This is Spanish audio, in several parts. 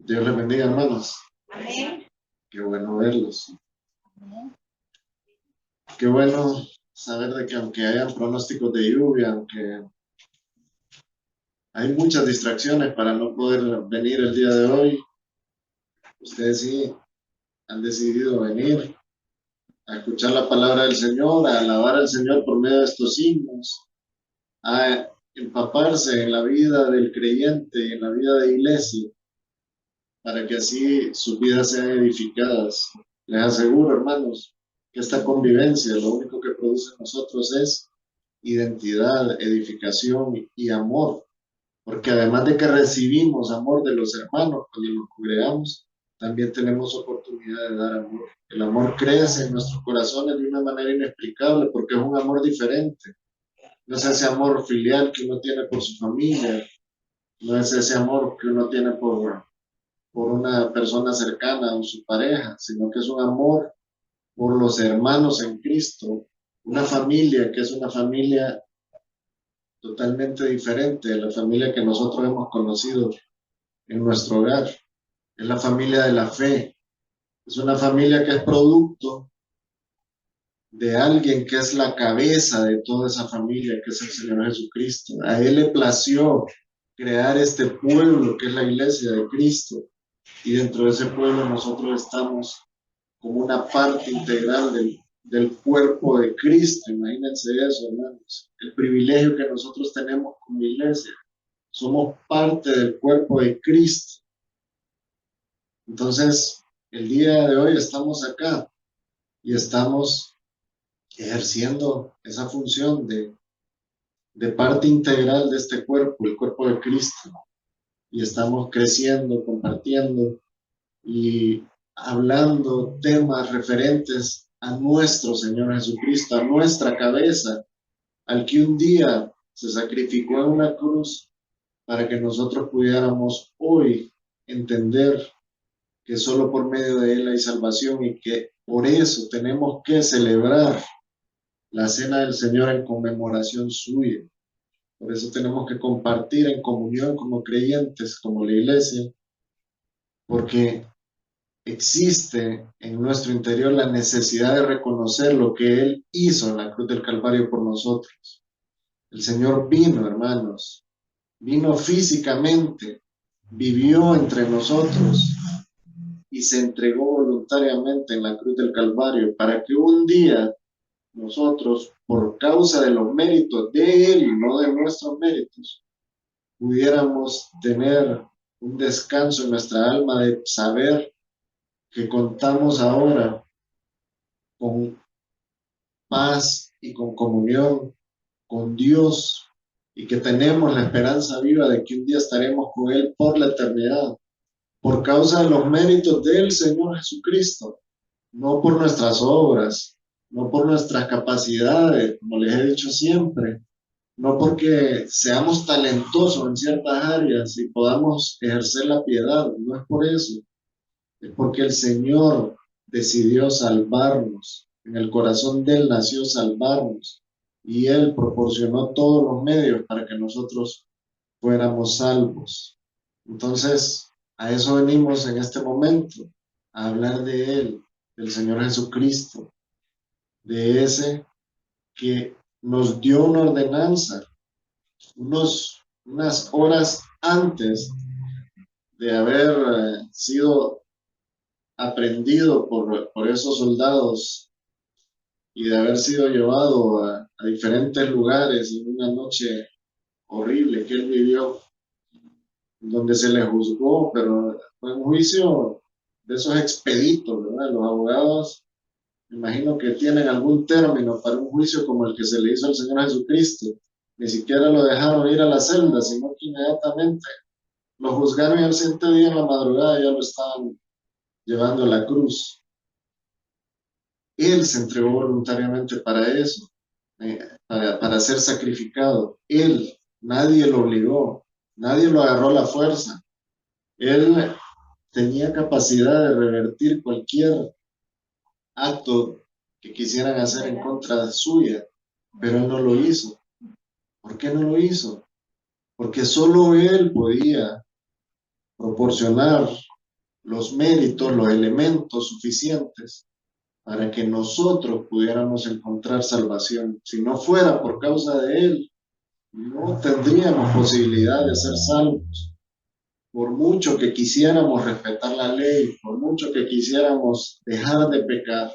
Dios les bendiga, hermanos. Amén. Qué bueno verlos. Amén. Qué bueno saber de que aunque hayan pronósticos de lluvia, aunque hay muchas distracciones para no poder venir el día de hoy, ustedes sí han decidido venir a escuchar la palabra del Señor, a alabar al Señor por medio de estos himnos, a empaparse en la vida del creyente y en la vida de iglesia, para que así sus vidas sean edificadas. Les aseguro, hermanos, que esta convivencia lo único que produce en nosotros es identidad, edificación y amor, porque además de que recibimos amor de los hermanos cuando nos congregamos, también tenemos oportunidad de dar amor. El amor crece en nuestros corazones de una manera inexplicable porque es un amor diferente. No es ese amor filial que uno tiene por su familia, no es ese amor que uno tiene por una persona cercana o su pareja, sino que es un amor por los hermanos en Cristo, una familia que es una familia totalmente diferente de la familia que nosotros hemos conocido en nuestro hogar. Es la familia de la fe, es una familia que es producto de alguien que es la cabeza de toda esa familia, que es el Señor Jesucristo. A Él le plació crear este pueblo que es la iglesia de Cristo, y dentro de ese pueblo nosotros estamos como una parte integral del cuerpo de Cristo. Imagínense eso, hermanos. El privilegio que nosotros tenemos como iglesia. Somos parte del cuerpo de Cristo. Entonces, el día de hoy estamos acá y estamos ejerciendo esa función de parte integral de este cuerpo, el cuerpo de Cristo. Y estamos creciendo, compartiendo y hablando temas referentes a nuestro Señor Jesucristo, a nuestra cabeza, al que un día se sacrificó en una cruz para que nosotros pudiéramos hoy entender que solo por medio de Él hay salvación y que por eso tenemos que celebrar la cena del Señor en conmemoración suya. Por eso tenemos que compartir en comunión como creyentes, como la iglesia, porque existe en nuestro interior la necesidad de reconocer lo que Él hizo en la cruz del Calvario por nosotros. El Señor vino, hermanos, vino físicamente, vivió entre nosotros y se entregó voluntariamente en la cruz del Calvario para que un día nosotros, por causa de los méritos de Él y no de nuestros méritos, pudiéramos tener un descanso en nuestra alma de saber que contamos ahora con paz y con comunión con Dios y que tenemos la esperanza viva de que un día estaremos con Él por la eternidad, por causa de los méritos del Señor Jesucristo, no por nuestras obras, no por nuestras capacidades, como les he dicho siempre, no porque seamos talentosos en ciertas áreas y podamos ejercer la piedad, no es por eso, es porque el Señor decidió salvarnos, en el corazón de Él nació salvarnos y Él proporcionó todos los medios para que nosotros fuéramos salvos. Entonces, a eso venimos en este momento, a hablar de Él, del Señor Jesucristo, de ese que nos dio una ordenanza unas horas antes de haber sido aprendido por esos soldados y de haber sido llevado a diferentes lugares en una noche horrible que él vivió, donde se le juzgó, pero fue un juicio de esos expeditos, ¿verdad? Los abogados, me imagino que tienen algún término para un juicio como el que se le hizo al Señor Jesucristo. Ni siquiera lo dejaron ir a la celda, sino que inmediatamente lo juzgaron y al siguiente día en la madrugada ya lo estaban llevando a la cruz. Él se entregó voluntariamente para eso, para ser sacrificado. Él, nadie lo obligó, nadie lo agarró a la fuerza. Él tenía capacidad de revertir cualquier acto que quisieran hacer en contra suya, pero él no lo hizo. ¿Por qué no lo hizo? Porque solo él podía proporcionar los méritos, los elementos suficientes para que nosotros pudiéramos encontrar salvación. Si no fuera por causa de Él, no tendríamos posibilidad de ser salvos. Por mucho que quisiéramos respetar la ley, por mucho que quisiéramos dejar de pecar,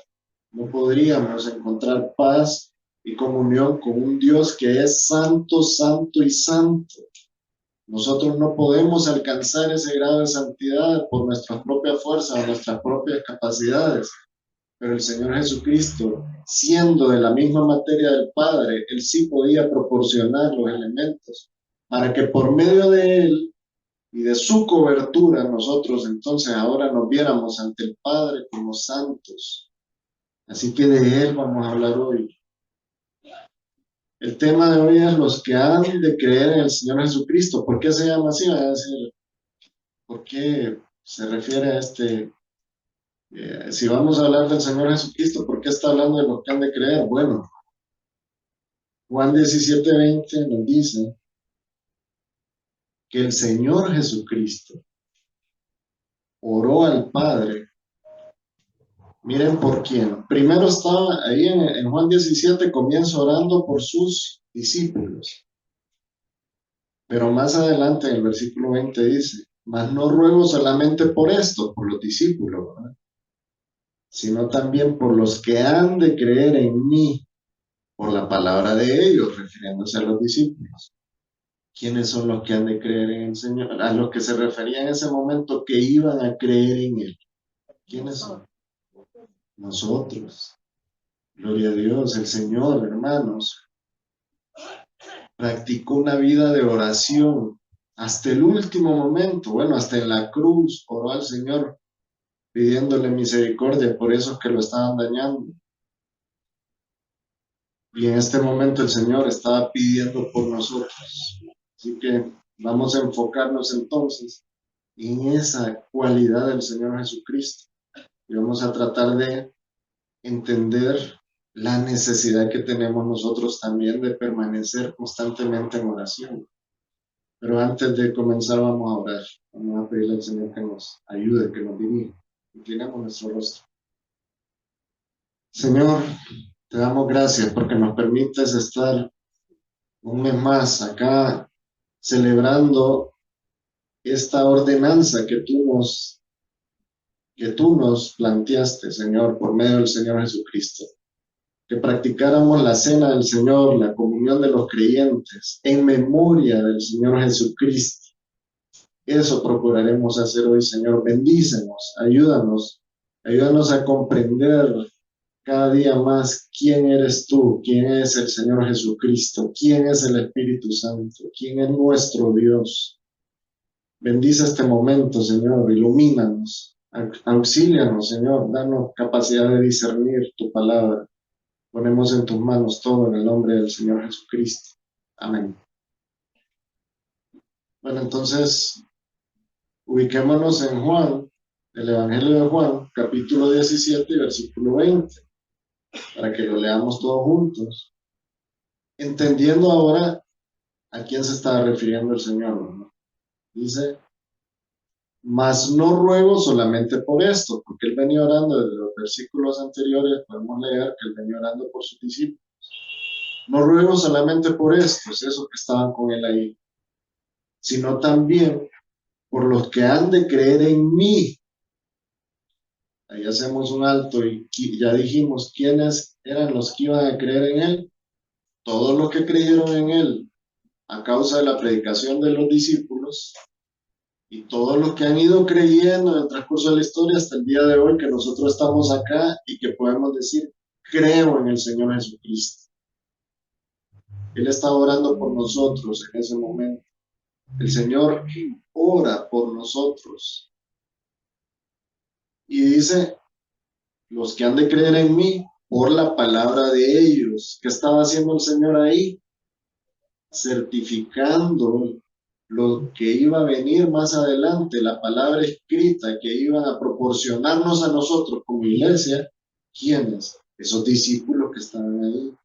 no podríamos encontrar paz y comunión con un Dios que es santo, santo y santo. Nosotros no podemos alcanzar ese grado de santidad por nuestras propias fuerzas o nuestras propias capacidades. Pero el Señor Jesucristo, siendo de la misma materia del Padre, Él sí podía proporcionar los elementos para que por medio de Él y de su cobertura nosotros entonces ahora nos viéramos ante el Padre como santos. Así que de Él vamos a hablar hoy. El tema de hoy es los que han de creer en el Señor Jesucristo. ¿Por qué se llama así? Van a decir, ¿por qué se refiere a si vamos a hablar del Señor Jesucristo, ¿por qué está hablando de los que han de creer? Bueno, Juan 17:20 nos dice que el Señor Jesucristo oró al Padre. Miren por quién. Primero estaba ahí en Juan 17, comienza orando por sus discípulos. Pero más adelante en el versículo 20 dice, mas no ruego solamente por esto, por los discípulos, ¿verdad? Sino también por los que han de creer en mí, por la palabra de ellos, refiriéndose a los discípulos. ¿Quiénes son los que han de creer en el Señor? A los que se refería en ese momento que iban a creer en Él. ¿Quiénes son? Nosotros. Gloria a Dios, el Señor, hermanos. Practicó una vida de oración hasta el último momento. Bueno, hasta en la cruz oró al Señor pidiéndole misericordia por esos que lo estaban dañando. Y en este momento el Señor estaba pidiendo por nosotros. Así que vamos a enfocarnos entonces en esa cualidad del Señor Jesucristo. Y vamos a tratar de entender la necesidad que tenemos nosotros también de permanecer constantemente en oración. Pero antes de comenzar vamos a orar. Vamos a pedirle al Señor que nos ayude, que nos dirija. Inclinamos nuestro rostro. Señor, te damos gracias porque nos permites estar un mes más acá celebrando esta ordenanza que tú nos planteaste, Señor, por medio del Señor Jesucristo. Que practicáramos la cena del Señor, la comunión de los creyentes, en memoria del Señor Jesucristo. Eso procuraremos hacer hoy, Señor. Bendícenos, ayúdanos a comprender cada día más quién eres tú, quién es el Señor Jesucristo, quién es el Espíritu Santo, quién es nuestro Dios. Bendice este momento, Señor, ilumínanos, auxílianos, Señor, danos capacidad de discernir tu palabra. Ponemos en tus manos todo en el nombre del Señor Jesucristo. Amén. Bueno, entonces, ubiquémonos en Juan, el Evangelio de Juan, capítulo 17, versículo 20, para que lo leamos todos juntos, entendiendo ahora a quién se está refiriendo el Señor, ¿no? Dice, mas no ruego solamente por esto, porque él venía orando desde los versículos anteriores, podemos leer que él venía orando por sus discípulos. No ruego solamente por estos, esos que estaban con él ahí, sino también por los que han de creer en mí. Ahí hacemos un alto y ya dijimos quiénes eran los que iban a creer en él. Todos los que creyeron en él a causa de la predicación de los discípulos y todos los que han ido creyendo en el transcurso de la historia hasta el día de hoy que nosotros estamos acá y que podemos decir, creo en el Señor Jesucristo. Él estaba orando por nosotros en ese momento. El Señor ora por nosotros. Y dice, los que han de creer en mí, por la palabra de ellos. ¿Qué estaba haciendo el Señor ahí? Certificando lo que iba a venir más adelante, la palabra escrita que iban a proporcionarnos a nosotros como iglesia. ¿Quiénes? Esos discípulos que estaban ahí.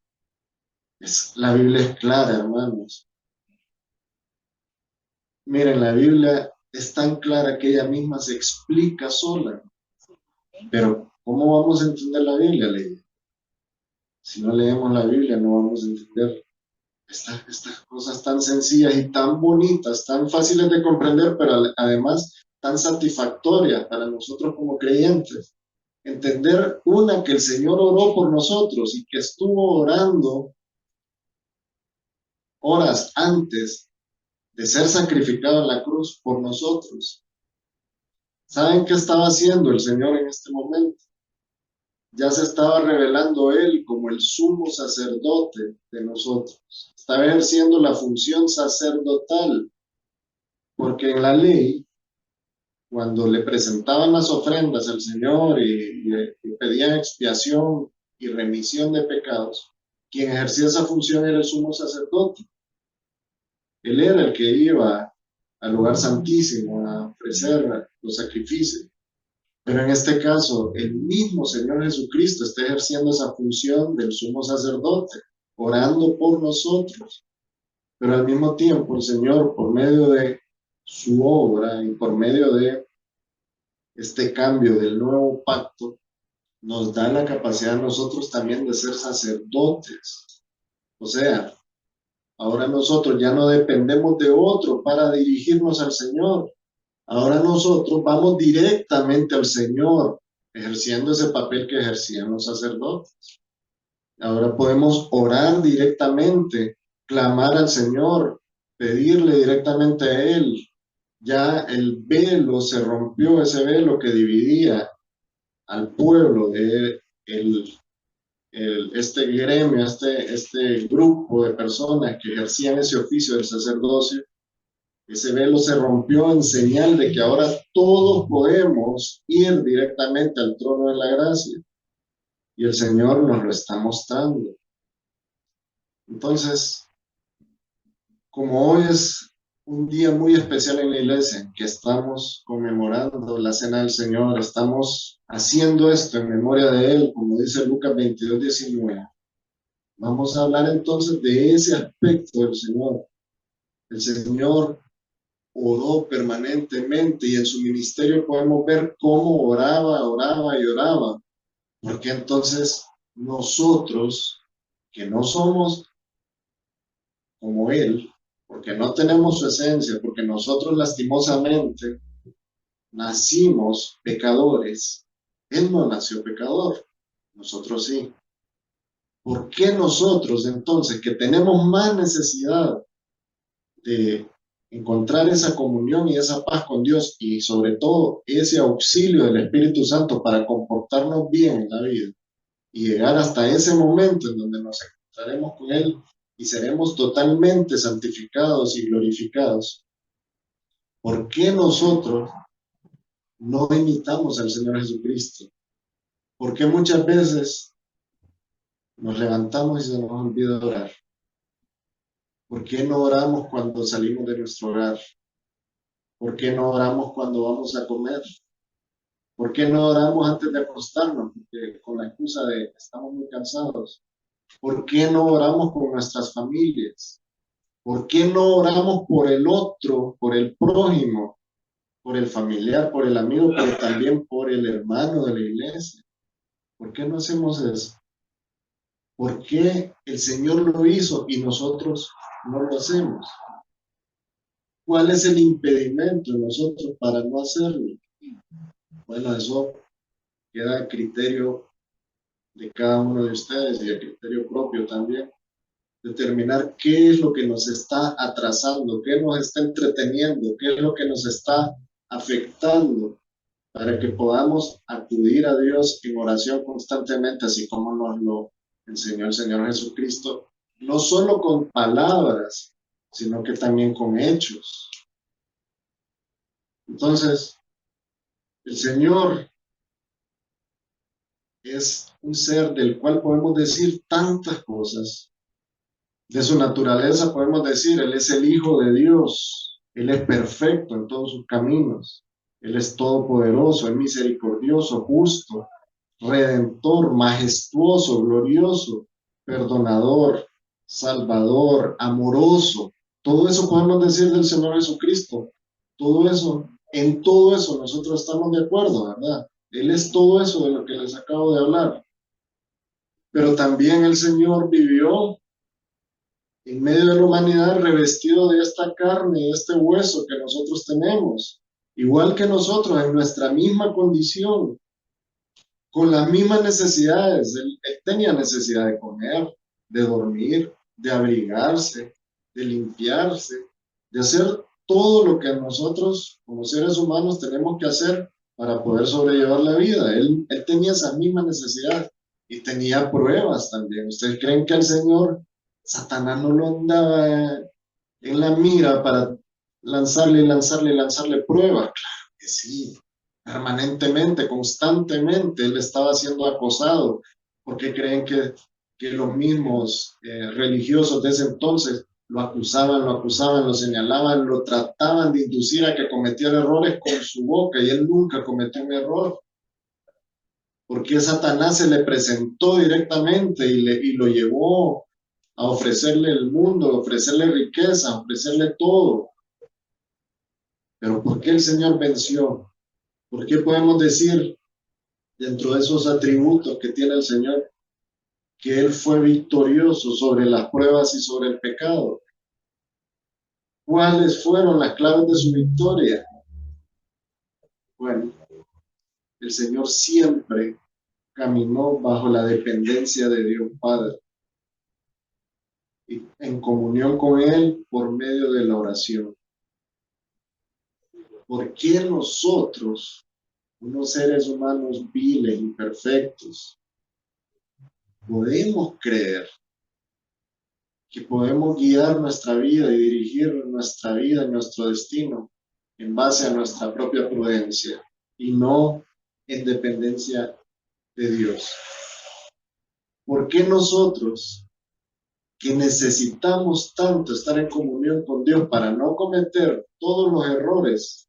La Biblia es clara, hermanos. Miren, la Biblia es tan clara que ella misma se explica sola. Pero, ¿cómo vamos a entender la Biblia, Ley? Si no leemos la Biblia, no vamos a entender estas cosas tan sencillas y tan bonitas, tan fáciles de comprender, pero además tan satisfactorias para nosotros como creyentes. Entender, una, que el Señor oró por nosotros y que estuvo orando horas antes de ser sacrificado en la cruz por nosotros. ¿Saben qué estaba haciendo el Señor en este momento? Ya se estaba revelando Él como el sumo sacerdote de nosotros. Estaba ejerciendo la función sacerdotal, porque en la ley, cuando le presentaban las ofrendas al Señor y pedían expiación y remisión de pecados, quien ejercía esa función era el sumo sacerdote. Él era el que iba al lugar santísimo a ofrecer los sacrificios. Pero en este caso, el mismo Señor Jesucristo está ejerciendo esa función del sumo sacerdote, orando por nosotros. Pero al mismo tiempo, el Señor, por medio de su obra y por medio de este cambio del nuevo pacto, nos da la capacidad a nosotros también de ser sacerdotes. O sea, ahora nosotros ya no dependemos de otro para dirigirnos al Señor. Ahora nosotros vamos directamente al Señor, ejerciendo ese papel que ejercían los sacerdotes. Ahora podemos orar directamente, clamar al Señor, pedirle directamente a Él. Ya el velo se rompió, ese velo que dividía al pueblo de este gremio, este grupo de personas que ejercían ese oficio del sacerdocio. Ese velo se rompió en señal de que ahora todos podemos ir directamente al trono de la gracia. Y el Señor nos lo está mostrando. Entonces, como hoy es un día muy especial en la iglesia, que estamos conmemorando la cena del Señor, estamos haciendo esto en memoria de Él, como dice Lucas 22:19. Vamos a hablar entonces de ese aspecto del Señor. El Señor oró permanentemente y en su ministerio podemos ver cómo oraba, oraba y oraba. Porque entonces nosotros, que no somos como Él, porque no tenemos su esencia, porque nosotros lastimosamente nacimos pecadores, Él no nació pecador, nosotros sí. ¿Por qué nosotros entonces, que tenemos más necesidad de encontrar esa comunión y esa paz con Dios y sobre todo ese auxilio del Espíritu Santo para comportarnos bien en la vida y llegar hasta ese momento en donde nos encontraremos con Él y seremos totalmente santificados y glorificados? ¿Por qué nosotros no imitamos al Señor Jesucristo? ¿Por qué muchas veces nos levantamos y se nos olvida orar? ¿Por qué no oramos cuando salimos de nuestro hogar? ¿Por qué no oramos cuando vamos a comer? ¿Por qué no oramos antes de acostarnos? Porque con la excusa de que estamos muy cansados. ¿Por qué no oramos con nuestras familias? ¿Por qué no oramos por el otro, por el prójimo, por el familiar, por el amigo, pero también por el hermano de la iglesia? ¿Por qué no hacemos eso? ¿Por qué el Señor lo hizo y nosotros no lo hacemos? ¿Cuál es el impedimento en nosotros para no hacerlo? Bueno, eso queda a criterio de cada uno de ustedes y a criterio propio también. Determinar qué es lo que nos está atrasando, qué nos está entreteniendo, qué es lo que nos está afectando para que podamos acudir a Dios en oración constantemente, así como nos lo enseñó el Señor Jesucristo, no solo con palabras, sino que también con hechos. Entonces, el Señor es un ser del cual podemos decir tantas cosas. De su naturaleza podemos decir, Él es el Hijo de Dios, Él es perfecto en todos sus caminos, Él es todopoderoso, es misericordioso, justo, redentor, majestuoso, glorioso, perdonador, salvador, amoroso. Todo eso podemos decir del Señor Jesucristo. Todo eso, en todo eso nosotros estamos de acuerdo, ¿verdad? Él es todo eso de lo que les acabo de hablar. Pero también el Señor vivió en medio de la humanidad revestido de esta carne, de este hueso que nosotros tenemos, igual que nosotros en nuestra misma condición, con las mismas necesidades. Él tenía necesidad de comer, de dormir, de abrigarse, de limpiarse, de hacer todo lo que nosotros como seres humanos tenemos que hacer para poder sobrellevar la vida. Él tenía esa misma necesidad y tenía pruebas también. ¿Ustedes creen que el Señor, Satanás no lo andaba en la mira para lanzarle, lanzarle, lanzarle pruebas? Claro que sí, permanentemente, constantemente, él estaba siendo acosado, porque creen que los mismos religiosos de ese entonces lo acusaban, lo señalaban, lo trataban de inducir a que cometiera errores con su boca, y él nunca cometió un error, porque Satanás se le presentó directamente y lo llevó a ofrecerle el mundo, a ofrecerle riqueza, a ofrecerle todo. Pero ¿por qué el Señor venció? ¿Por qué podemos decir dentro de esos atributos que tiene el Señor que Él fue victorioso sobre las pruebas y sobre el pecado? ¿Cuáles fueron las claves de su victoria? Bueno, el Señor siempre caminó bajo la dependencia de Dios Padre y en comunión con Él por medio de la oración. ¿Por qué nosotros, unos seres humanos viles, imperfectos, podemos creer que podemos guiar nuestra vida y dirigir nuestra vida, nuestro destino, en base a nuestra propia prudencia y no en dependencia de Dios? ¿Por qué nosotros, que necesitamos tanto estar en comunión con Dios para no cometer todos los errores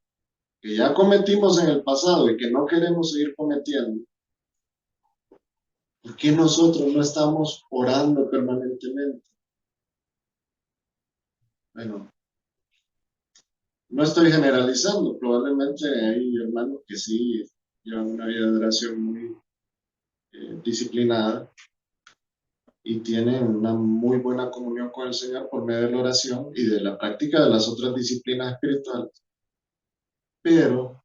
que ya cometimos en el pasado y que no queremos seguir cometiendo, por qué nosotros no estamos orando permanentemente? Bueno, no estoy generalizando, probablemente hay hermanos que sí llevan una vida de oración muy disciplinada y tienen una muy buena comunión con el Señor por medio de la oración y de la práctica de las otras disciplinas espirituales. Pero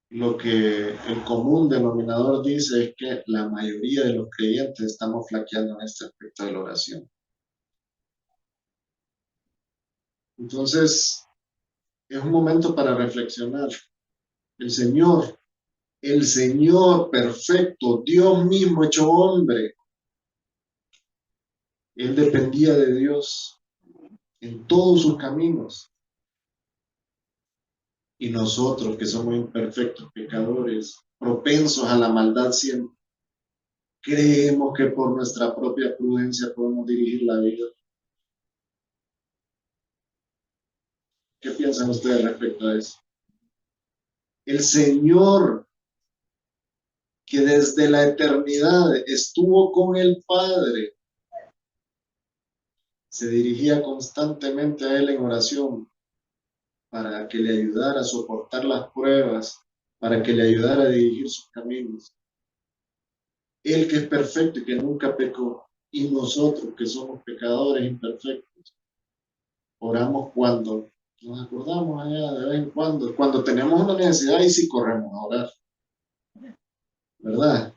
lo que el común denominador dice es que la mayoría de los creyentes estamos flaqueando en este aspecto de la oración. Entonces, es un momento para reflexionar. El Señor, el Señor perfecto, Dios mismo hecho hombre, Él dependía de Dios en todos sus caminos. Y nosotros, que somos imperfectos, pecadores, propensos a la maldad siempre, creemos que por nuestra propia prudencia podemos dirigir la vida. ¿Qué piensan ustedes respecto a eso? El Señor, que desde la eternidad estuvo con el Padre, se dirigía constantemente a Él en oración para que le ayudara a soportar las pruebas, para que le ayudara a dirigir sus caminos. Él que es perfecto y que nunca pecó, y nosotros que somos pecadores imperfectos, oramos cuando nos acordamos allá de vez en cuando tenemos una necesidad y sí corremos a orar, ¿verdad?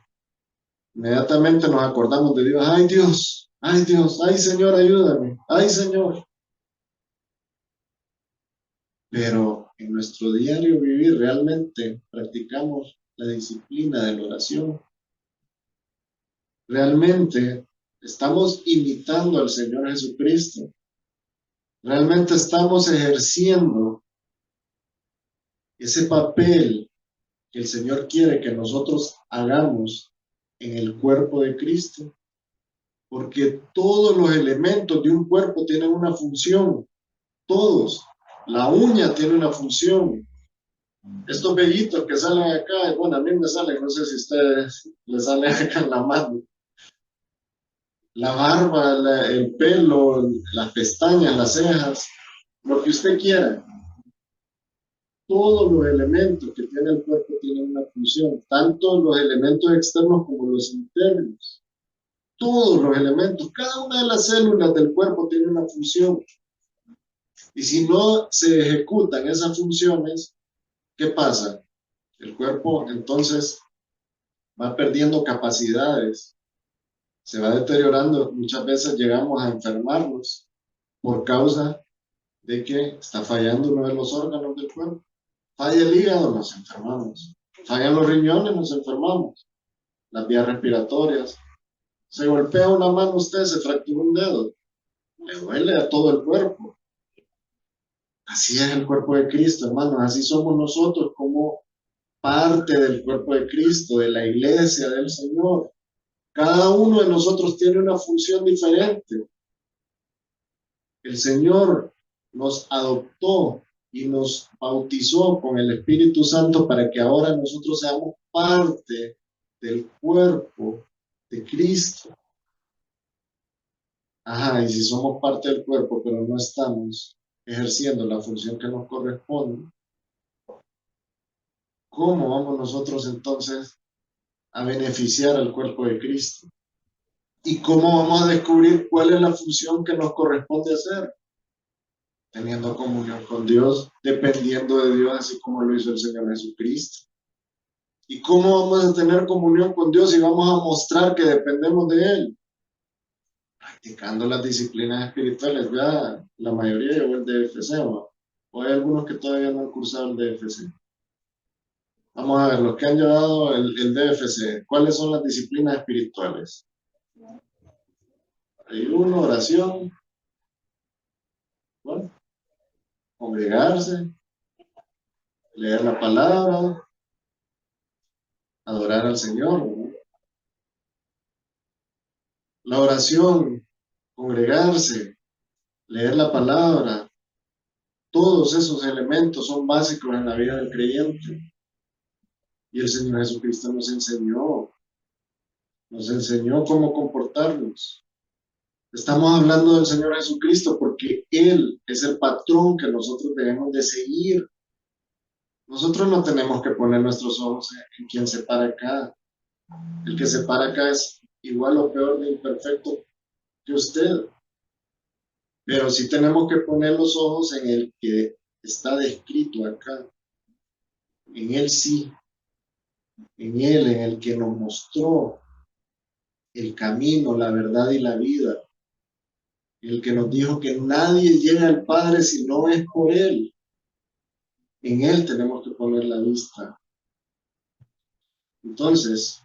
Inmediatamente nos acordamos de Dios. Ay Dios, ay Señor, ayúdame, ay Señor. Pero en nuestro diario vivir realmente practicamos la disciplina de la oración. Realmente estamos imitando al Señor Jesucristo. Realmente estamos ejerciendo ese papel que el Señor quiere que nosotros hagamos en el cuerpo de Cristo. Porque todos los elementos de un cuerpo tienen una función. Todos. La uña tiene una función. Estos vellitos que salen acá, bueno, a mí me salen, no sé si a ustedes les salen acá en la mano. La barba, el pelo, las pestañas, las cejas, lo que usted quiera. Todos los elementos que tiene el cuerpo tienen una función, tanto los elementos externos como los internos. Todos los elementos, cada una de las células del cuerpo tiene una función. Y si no se ejecutan esas funciones, ¿qué pasa? El cuerpo entonces va perdiendo capacidades, se va deteriorando. Muchas veces llegamos a enfermarnos por causa de que está fallando uno de los órganos del cuerpo. Falla el hígado, nos enfermamos. Fallan los riñones, nos enfermamos. Las vías respiratorias. Se golpea una mano usted, se fractura un dedo. Le duele a todo el cuerpo. Así es el cuerpo de Cristo, hermanos. Así somos nosotros como parte del cuerpo de Cristo, de la iglesia del Señor. Cada uno de nosotros tiene una función diferente. El Señor nos adoptó y nos bautizó con el Espíritu Santo para que ahora nosotros seamos parte del cuerpo de Cristo. Ajá, y si somos parte del cuerpo, pero no estamos ejerciendo la función que nos corresponde, ¿cómo vamos nosotros entonces a beneficiar al cuerpo de Cristo? ¿Y cómo vamos a descubrir cuál es la función que nos corresponde hacer? Teniendo comunión con Dios, dependiendo de Dios, así como lo hizo el Señor Jesucristo. ¿Y cómo vamos a tener comunión con Dios y vamos a mostrar que dependemos de Él? Practicando las disciplinas espirituales. Ya la mayoría llevó el DFC, ¿no? O hay algunos que todavía no han cursado el DFC. Vamos a ver, los que han llevado el DFC, ¿cuáles son las disciplinas espirituales? Ayuno, oración, bueno, congregarse, leer la palabra, adorar al Señor, ¿no? La oración, congregarse, leer la palabra, todos esos elementos son básicos en la vida del creyente. Y el Señor Jesucristo nos enseñó cómo comportarnos. Estamos hablando del Señor Jesucristo porque Él es el patrón que nosotros debemos de seguir. Nosotros no tenemos que poner nuestros ojos en quien se para acá. El que se para acá es igual o peor de imperfecto que usted. Pero sí tenemos que poner los ojos en el que está descrito acá. En Él sí. En Él, en el que nos mostró el camino, la verdad y la vida. El que nos dijo que nadie llega al Padre si no es por Él. En Él tenemos que poner la vista. Entonces,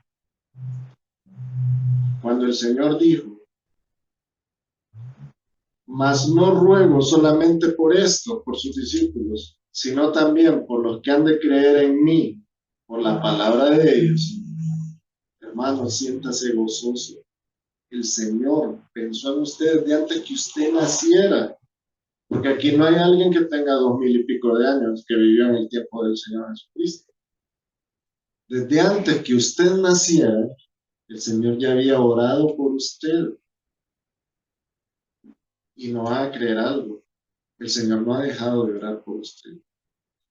cuando el Señor dijo, mas no ruego solamente por esto, por sus discípulos, sino también por los que han de creer en mí, por la palabra de ellos. Hermano, siéntase gozoso. El Señor pensó en usted de antes que usted naciera. Porque aquí no hay alguien que tenga 2000 y pico de años que vivió en el tiempo del Señor Jesucristo. Desde antes que usted naciera, el Señor ya había orado por usted. Y no va a creer algo. El Señor no ha dejado de orar por usted.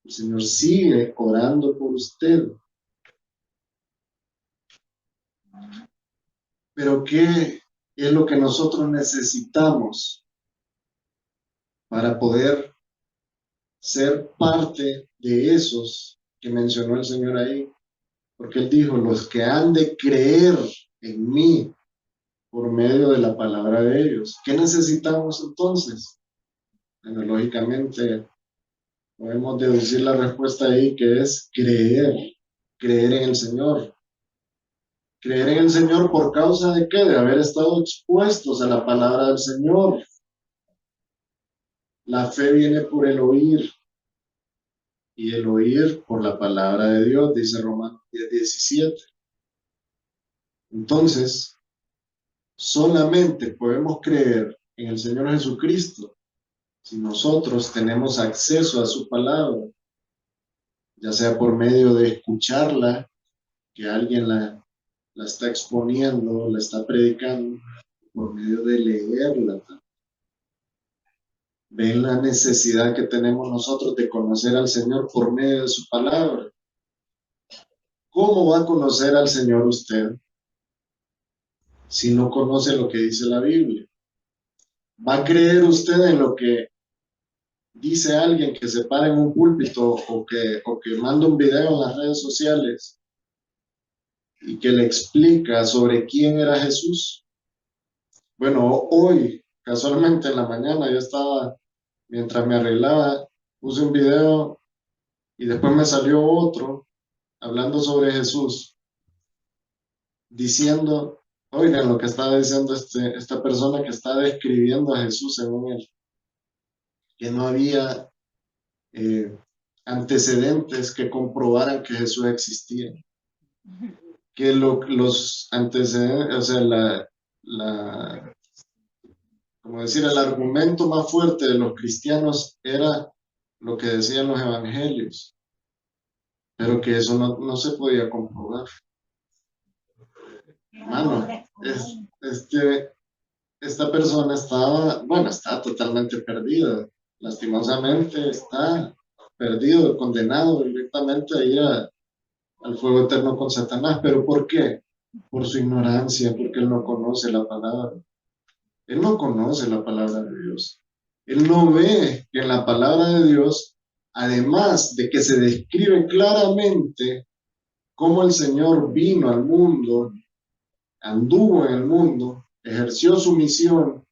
El Señor sigue orando por usted. Pero ¿qué es lo que nosotros necesitamos para poder ser parte de esos que mencionó el Señor ahí? Porque Él dijo, los que han de creer en mí por medio de la palabra de ellos. ¿Qué necesitamos entonces? Bueno, lógicamente podemos deducir la respuesta ahí, que es creer en el Señor. Creer en el Señor por causa de qué? De haber estado expuestos a la palabra del Señor. La fe viene por el oír y el oír por la palabra de Dios, dice Romanos 10:17. Entonces, solamente podemos creer en el Señor Jesucristo si nosotros tenemos acceso a su palabra, ya sea por medio de escucharla, que alguien la está exponiendo, la está predicando, por medio de leerla. ven la necesidad que tenemos nosotros de conocer al Señor por medio de su palabra. ¿Cómo va a conocer al Señor usted si no conoce lo que dice la Biblia? ¿Va a creer usted en lo que dice alguien que se para en un púlpito o que manda un video en las redes sociales y que le explica sobre quién era Jesús? Bueno, hoy, casualmente en la mañana, yo estaba, mientras me arreglaba, puse un video y después me salió otro hablando sobre Jesús, diciendo, oigan lo que estaba diciendo esta persona que está describiendo a Jesús según él, que no había eh, antecedentes que comprobaran que Jesús existía, que los antecedentes, o sea, como decir, el argumento más fuerte de los cristianos era lo que decían los evangelios, pero que eso no se podía comprobar. Hermano, esta persona estaba, bueno, está totalmente perdida, lastimosamente está perdido, condenado directamente a ir al fuego eterno con Satanás. ¿Pero por qué? Por su ignorancia, porque él no conoce la palabra. Él no conoce la palabra de Dios. Él no ve que en la palabra de Dios, además de que se describe claramente cómo el Señor vino al mundo, anduvo en el mundo, ejerció su misión,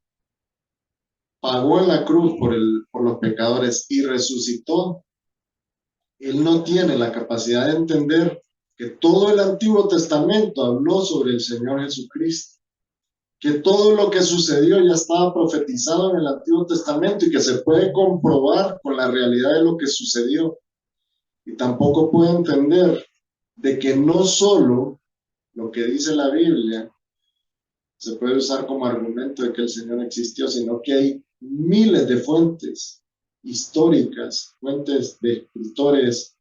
pagó en la cruz por los pecadores y resucitó. Él no tiene la capacidad de entender que todo el Antiguo Testamento habló sobre el Señor Jesucristo, que todo lo que sucedió ya estaba profetizado en el Antiguo Testamento y que se puede comprobar con la realidad de lo que sucedió. Y tampoco puede entender de que no solo lo que dice la Biblia se puede usar como argumento de que el Señor existió, sino que hay miles de fuentes históricas, fuentes de escritores,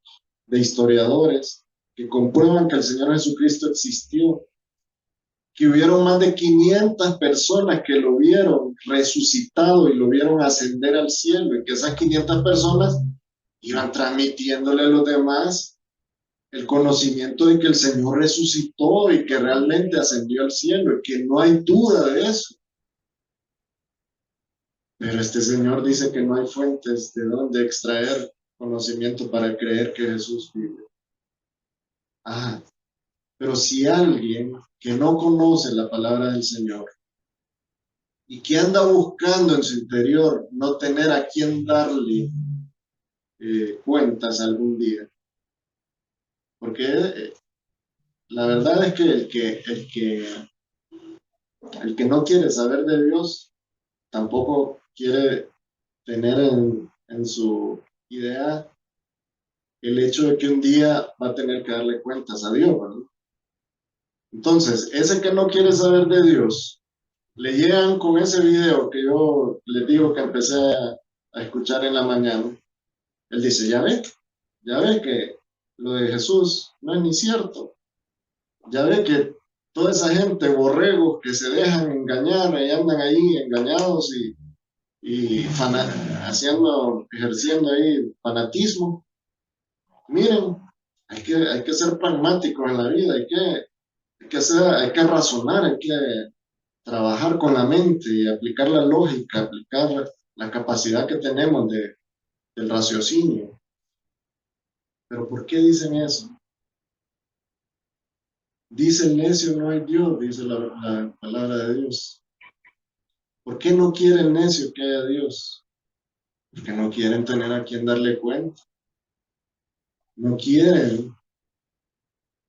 de historiadores, que comprueban que el Señor Jesucristo existió, que hubieron más de 500 personas que lo vieron resucitado y lo vieron ascender al cielo, y que esas 500 personas iban transmitiéndole a los demás el conocimiento de que el Señor resucitó y que realmente ascendió al cielo, y que no hay duda de eso. Pero este Señor dice que no hay fuentes de donde extraer conocimiento para creer que Jesús vive. Ah, pero si alguien que no conoce la palabra del Señor y que anda buscando en su interior no tener a quien darle cuentas algún día, porque la verdad es que el que no quiere saber de Dios tampoco quiere tener en su idea el hecho de que un día va a tener que darle cuentas a Dios, ¿verdad? Entonces, ese que no quiere saber de Dios, le llegan con ese video que yo les digo que empecé a escuchar en la mañana. Él dice, ya ve que lo de Jesús no es ni cierto. Ya ve que toda esa gente, borregos que se dejan engañar y andan ahí engañados y ejerciendo ahí fanatismo. Miren, hay que ser pragmáticos en la vida, hay que razonar, hay que trabajar con la mente y aplicar la lógica, aplicar la capacidad que tenemos del raciocinio. Pero ¿por qué dicen eso? Dice el necio, no hay Dios, dice la palabra de Dios. ¿Por qué no quiere el necio que haya Dios? Porque no quieren tener a quien darle cuenta. No quieren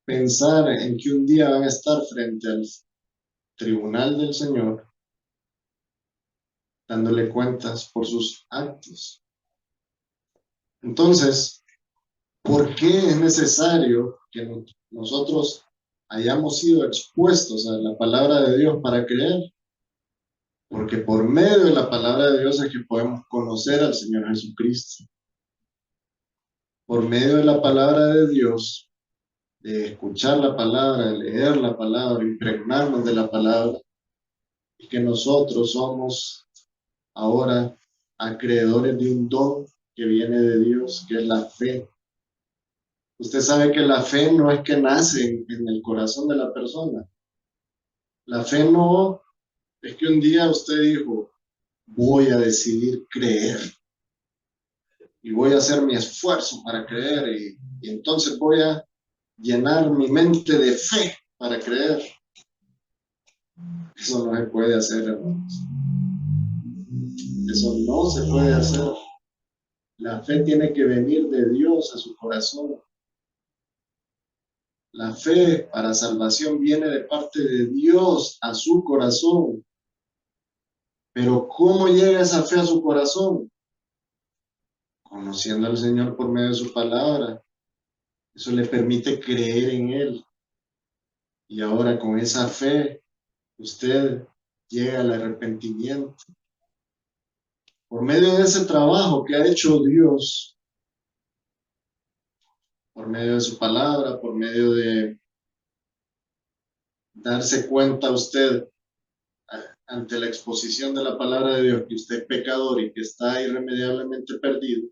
pensar en que un día van a estar frente al tribunal del Señor dándole cuentas por sus actos. Entonces, ¿por qué es necesario que nosotros hayamos sido expuestos a la palabra de Dios para creer? Porque por medio de la palabra de Dios es que podemos conocer al Señor Jesucristo. Por medio de la palabra de Dios, de escuchar la palabra, de leer la palabra, impregnarnos de la palabra, y que nosotros somos ahora acreedores de un don que viene de Dios, que es la fe. Usted sabe que la fe no es que nace en el corazón de la persona. La fe no es que un día usted dijo, voy a decidir creer y voy a hacer mi esfuerzo para creer y entonces voy a llenar mi mente de fe para creer. Eso no se puede hacer, hermanos. Eso no se puede hacer. La fe tiene que venir de Dios a su corazón. La fe para salvación viene de parte de Dios a su corazón. Pero ¿cómo llega esa fe a su corazón? Conociendo al Señor por medio de su palabra. Eso le permite creer en Él. Y ahora con esa fe, usted llega al arrepentimiento. Por medio de ese trabajo que ha hecho Dios, por medio de su palabra, por medio de darse cuenta usted ante la exposición de la palabra de Dios que usted es pecador y que está irremediablemente perdido,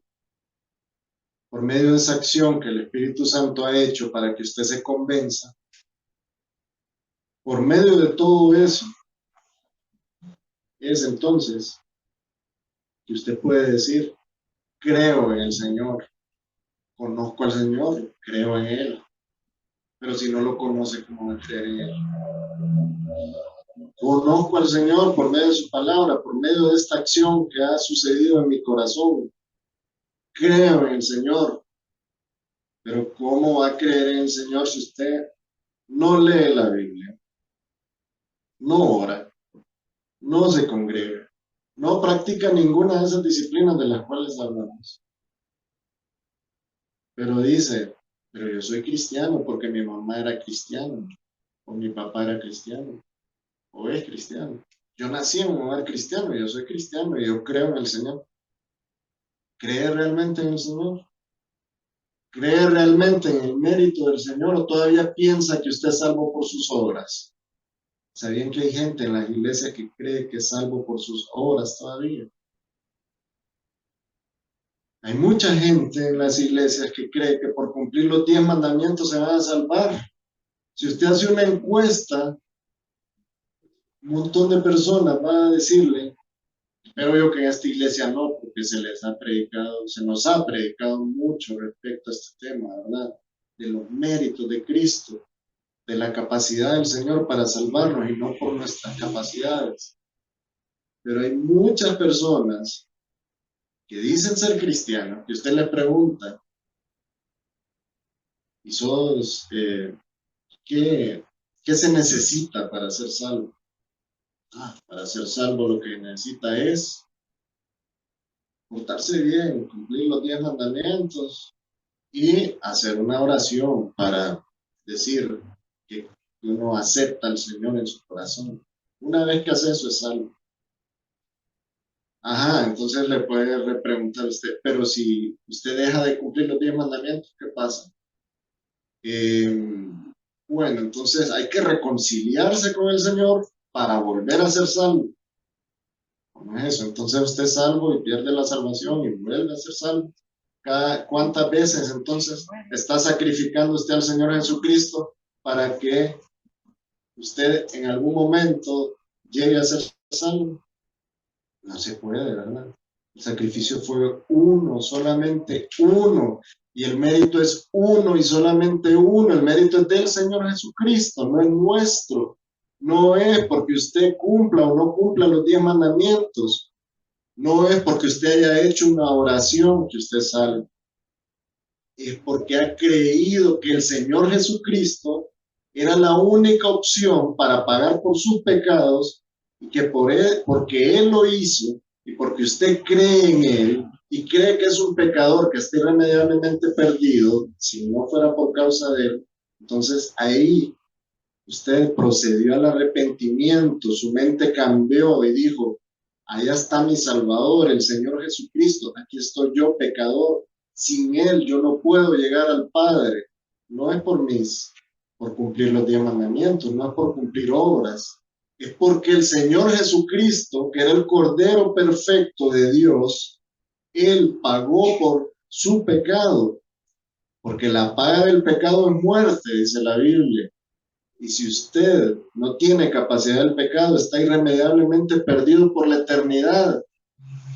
por medio de esa acción que el Espíritu Santo ha hecho para que usted se convenza, por medio de todo eso, es entonces que usted puede decir, creo en el Señor, conozco al Señor, creo en Él, pero si no lo conoce, ¿cómo va a creer en Él? Conozco al Señor por medio de su palabra, por medio de esta acción que ha sucedido en mi corazón. Creo en el Señor, pero ¿cómo va a creer en el Señor si usted no lee la Biblia, no ora, no se congrega, no practica ninguna de esas disciplinas de las cuales hablamos? Pero dice, pero yo soy cristiano porque mi mamá era cristiana, o mi papá era cristiano, o es cristiano. Yo nací en un hogar cristiano, yo soy cristiano y yo creo en el Señor. ¿Cree realmente en el Señor? ¿Cree realmente en el mérito del Señor o todavía piensa que usted es salvo por sus obras? ¿Sabían que hay gente en la iglesia que cree que es salvo por sus obras todavía? Hay mucha gente en las iglesias que cree que por cumplir los 10 mandamientos se van a salvar. Si usted hace una encuesta, un montón de personas van a decirle, pero yo que en esta iglesia no, porque se nos ha predicado mucho respecto a este tema, ¿verdad? De los méritos de Cristo, de la capacidad del Señor para salvarnos y no por nuestras capacidades. Pero hay muchas personas que dicen ser cristianos, que usted le pregunta, ¿y sos, qué se necesita para ser salvo? Para ser salvo lo que necesita es portarse bien, cumplir los 10 mandamientos y hacer una oración para decir que uno acepta al Señor en su corazón. Una vez que hace eso es salvo. Entonces le puede repreguntar a usted, pero si usted deja de cumplir los 10 mandamientos, ¿qué pasa? Bueno, entonces hay que reconciliarse con el Señor para volver a ser salvo. No es eso, entonces usted es salvo y pierde la salvación y vuelve a ser salvo. ¿Cuántas veces entonces está sacrificando usted al Señor Jesucristo para que usted en algún momento llegue a ser salvo? No se puede, ¿verdad? El sacrificio fue uno, solamente uno. Y el mérito es uno y solamente uno. El mérito es del Señor Jesucristo, no es nuestro. No es porque usted cumpla o no cumpla los 10 mandamientos. No es porque usted haya hecho una oración que usted salve. Es porque ha creído que el Señor Jesucristo era la única opción para pagar por sus pecados y que porque Él lo hizo y porque usted cree en Él y cree que es un pecador que está irremediablemente perdido, si no fuera por causa de Él, entonces ahí usted procedió al arrepentimiento, su mente cambió y dijo, allá está mi Salvador, el Señor Jesucristo, aquí estoy yo, pecador, sin Él yo no puedo llegar al Padre, no es por cumplir los 10 mandamientos, no es por cumplir obras, es porque el Señor Jesucristo, que era el Cordero perfecto de Dios, Él pagó por su pecado, porque la paga del pecado es muerte, dice la Biblia. Y si usted no tiene capacidad del pecado, está irremediablemente perdido por la eternidad.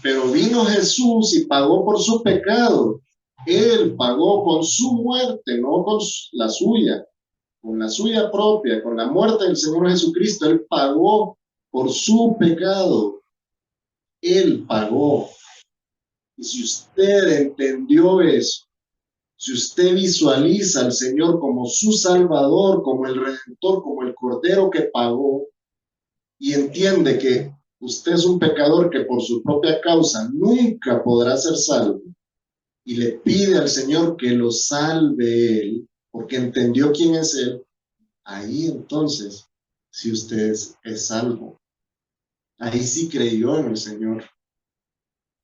Pero vino Jesús y pagó por su pecado. Él pagó con su muerte, no con la suya, con la suya propia, con la muerte del Señor Jesucristo. Él pagó por su pecado. Él pagó. Y si usted entendió eso, si usted visualiza al Señor como su Salvador, como el Redentor, como el Cordero que pagó, y entiende que usted es un pecador que por su propia causa nunca podrá ser salvo, y le pide al Señor que lo salve Él, porque entendió quién es Él, ahí entonces, si usted es salvo, ahí sí creyó en el Señor.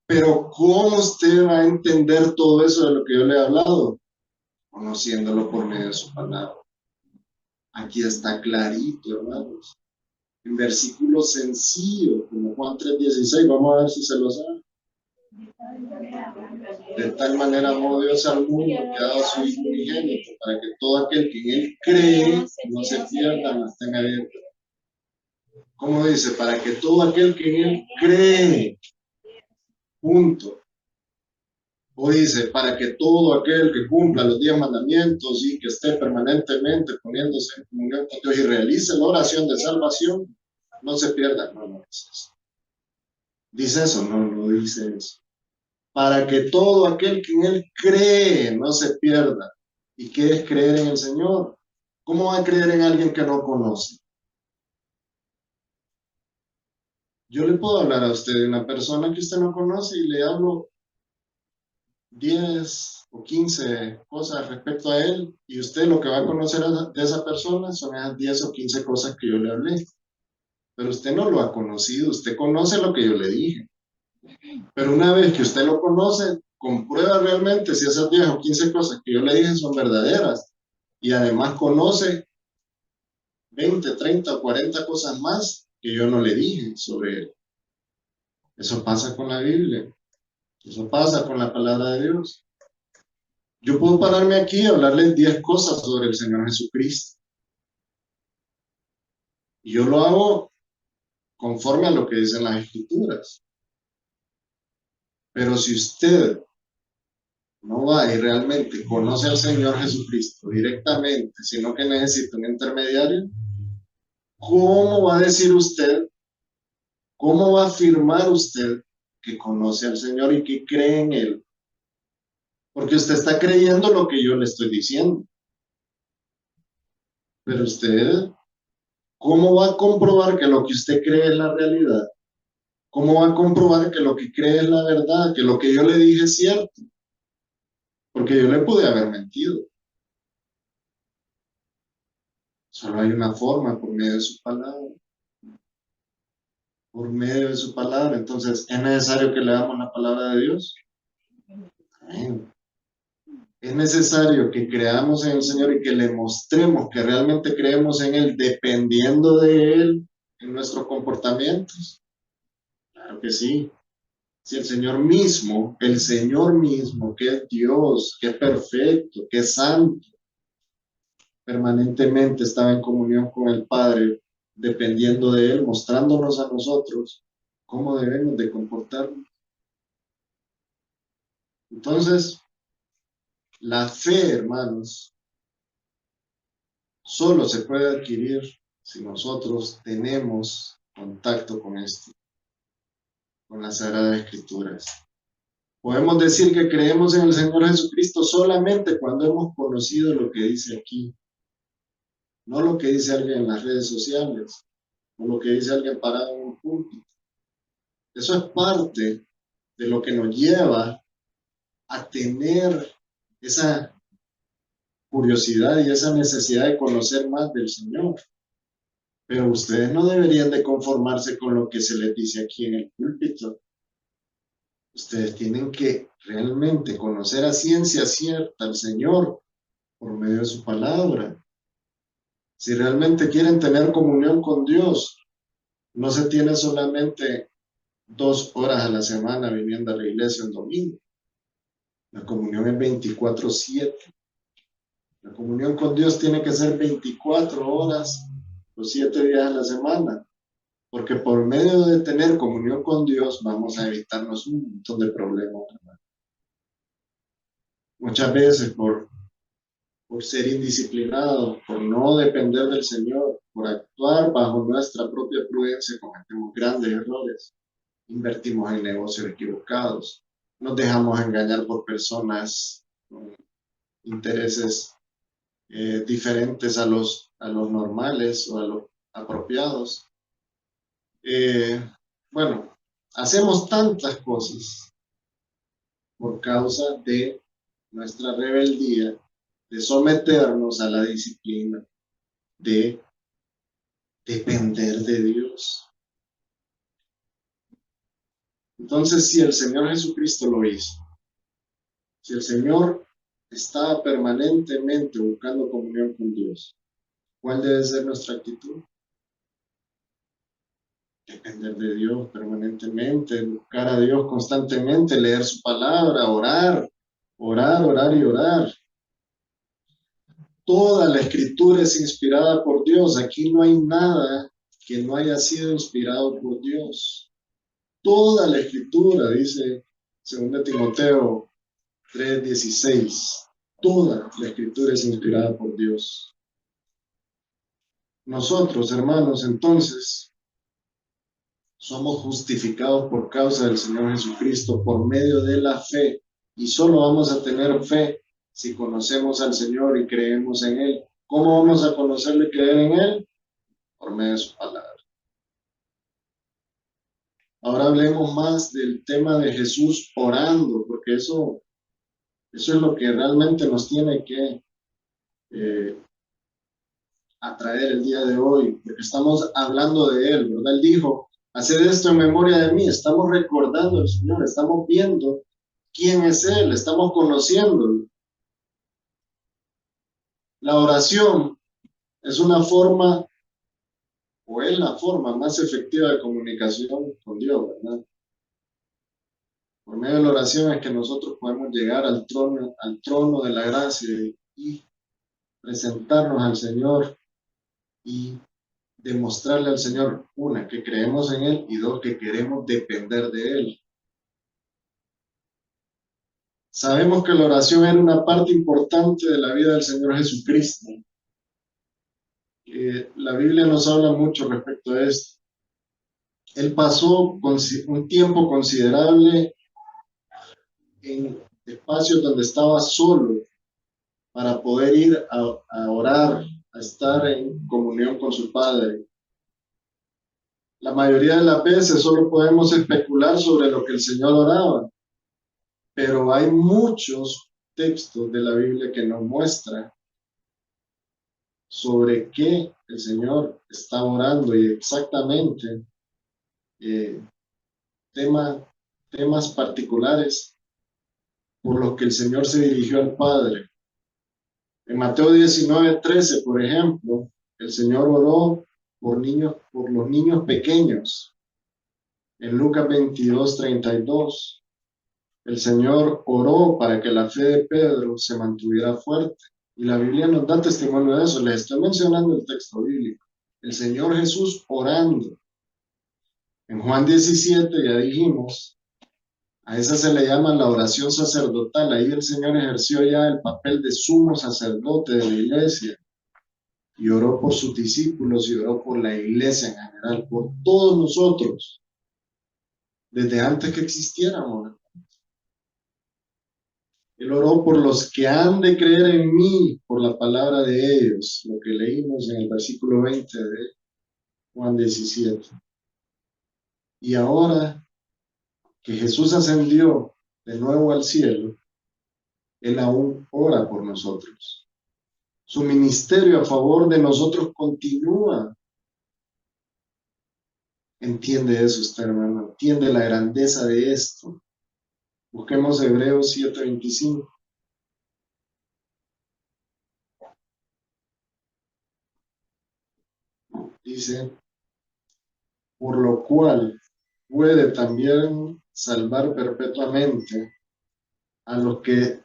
Pero ¿cómo usted va a entender todo eso de lo que yo le he hablado? Conociéndolo por medio de su palabra. Aquí está clarito, hermanos. En versículos sencillos, como Juan 3:16, vamos a ver si se lo sabe. De tal manera amó Dios al mundo que ha dado a su Hijo unigénito, para que todo aquel que en Él cree no se pierda, mas tenga vida. ¿Cómo dice? Para que todo aquel que en Él cree, punto. O dice, para que todo aquel que cumpla los 10 mandamientos y que esté permanentemente poniéndose en comunión con Dios y realice la oración de salvación, no se pierda. No, no dice eso. ¿Dice eso? No, no dice eso. Para que todo aquel que en Él cree no se pierda. ¿Y qué es creer en el Señor? ¿Cómo va a creer en alguien que no conoce? Yo le puedo hablar a usted de una persona que usted no conoce y le hablo 10 o 15 cosas respecto a él, y usted lo que va a conocer de esa persona son esas 10 o 15 cosas que yo le hablé. Pero usted no lo ha conocido, usted conoce lo que yo le dije. Pero una vez que usted lo conoce, comprueba realmente si esas 10 o 15 cosas que yo le dije son verdaderas. Y además conoce 20, 30 o 40 cosas más que yo no le dije sobre él. Eso pasa con la Biblia. Eso pasa con la palabra de Dios. Yo puedo pararme aquí y hablarles 10 cosas sobre el Señor Jesucristo. Y yo lo hago conforme a lo que dicen las Escrituras. Pero si usted no va y realmente conoce al Señor Jesucristo directamente, sino que necesita un intermediario, ¿cómo va a decir usted, cómo va a afirmar usted que conoce al Señor y que cree en Él? Porque usted está creyendo lo que yo le estoy diciendo. Pero usted, ¿cómo va a comprobar que lo que usted cree es la realidad? ¿Cómo va a comprobar que lo que cree es la verdad, que lo que yo le dije es cierto? Porque yo le pude haber mentido. Solo hay una forma, por medio de su palabra. Por medio de su palabra. Entonces, ¿es necesario que leamos la palabra de Dios? Amén. Es necesario que creamos en el Señor y que le mostremos que realmente creemos en Él, dependiendo de Él en nuestros comportamientos. Claro que sí. Si el Señor mismo, que es Dios, que es perfecto, que es santo, permanentemente estaba en comunión con el Padre, dependiendo de Él, mostrándonos a nosotros cómo debemos de comportarnos. Entonces, la fe, hermanos, solo se puede adquirir si nosotros tenemos contacto con esto, con las Sagradas Escrituras. Podemos decir que creemos en el Señor Jesucristo solamente cuando hemos conocido lo que dice aquí, no lo que dice alguien en las redes sociales, o lo que dice alguien parado en un púlpito. Eso es parte de lo que nos lleva a tener esa curiosidad y esa necesidad de conocer más del Señor. Pero ustedes no deberían de conformarse con lo que se les dice aquí en el púlpito. Ustedes tienen que realmente conocer a ciencia cierta al Señor por medio de su palabra. Si realmente quieren tener comunión con Dios, No se tiene solamente 2 horas a la semana viniendo a la iglesia un domingo. La comunión es 24/7. La comunión con Dios tiene que ser 24 horas, los 7 días a la semana, porque por medio de tener comunión con Dios vamos a evitarnos un montón de problemas, ¿verdad? Muchas veces por ser indisciplinados, por no depender del Señor, por actuar bajo nuestra propia prudencia, cometemos grandes errores. Invertimos en negocios equivocados, nos dejamos engañar por personas con intereses diferentes a los normales o a los apropiados. Bueno, hacemos tantas cosas por causa de nuestra rebeldía, de someternos a la disciplina, de depender de Dios. Entonces, si el Señor Jesucristo lo hizo, si el Señor está permanentemente buscando comunión con Dios, ¿cuál debe ser nuestra actitud? Depender de Dios permanentemente, buscar a Dios constantemente, leer su palabra, orar, orar, orar y orar. Toda la escritura es inspirada por Dios. Aquí no hay nada que no haya sido inspirado por Dios. Toda la escritura, dice 2 Timoteo 3:16. Toda la escritura es inspirada por Dios. Nosotros, hermanos, entonces, somos justificados por causa del Señor Jesucristo por medio de la fe. Y solo vamos a tener fe si conocemos al Señor y creemos en Él. ¿Cómo vamos a conocerlo y creer en Él? Por medio de su palabra. Ahora hablemos más del tema de Jesús orando, porque eso es lo que realmente nos tiene que eh, atraer el día de hoy, porque estamos hablando de Él, ¿verdad? Él dijo, haced esto en memoria de mí, estamos recordando al Señor, estamos viendo quién es Él, estamos conociendo. La oración es una forma, o es la forma más efectiva de comunicación con Dios, ¿verdad? Por medio de la oración es que nosotros podemos llegar al trono de la gracia y presentarnos al Señor y demostrarle al Señor, una, que creemos en Él y dos, que queremos depender de Él. Sabemos que la oración era una parte importante de la vida del Señor Jesucristo. La Biblia nos habla mucho respecto a esto. Él pasó un tiempo considerable en espacios donde estaba solo para poder ir a orar, a estar en comunión con su Padre. La mayoría de las veces solo podemos especular sobre lo que el Señor oraba, pero hay muchos textos de la Biblia que nos muestran sobre qué el Señor está orando y exactamente eh, tema, temas particulares por los que el Señor se dirigió al Padre. En Mateo 19:13, por ejemplo, el Señor oró por los niños pequeños. En Lucas 22:32, el Señor oró para que la fe de Pedro se mantuviera fuerte. Y la Biblia nos da testimonio de eso. Les estoy mencionando el texto bíblico. El Señor Jesús orando. En Juan 17 ya dijimos, a esa se le llama la oración sacerdotal. Ahí el Señor ejerció ya el papel de sumo sacerdote de la iglesia y oró por sus discípulos y oró por la iglesia en general, por todos nosotros, desde antes que existiéramos. Él oró por los que han de creer en mí, por la palabra de ellos, lo que leímos en el versículo 20 de Juan 17. Y ahora que Jesús ascendió de nuevo al cielo, Él aún ora por nosotros. Su ministerio a favor de nosotros continúa. Entiende eso usted, hermano. Entiende la grandeza de esto. Busquemos Hebreos 7:25. Dice, por lo cual puede también salvar perpetuamente a los que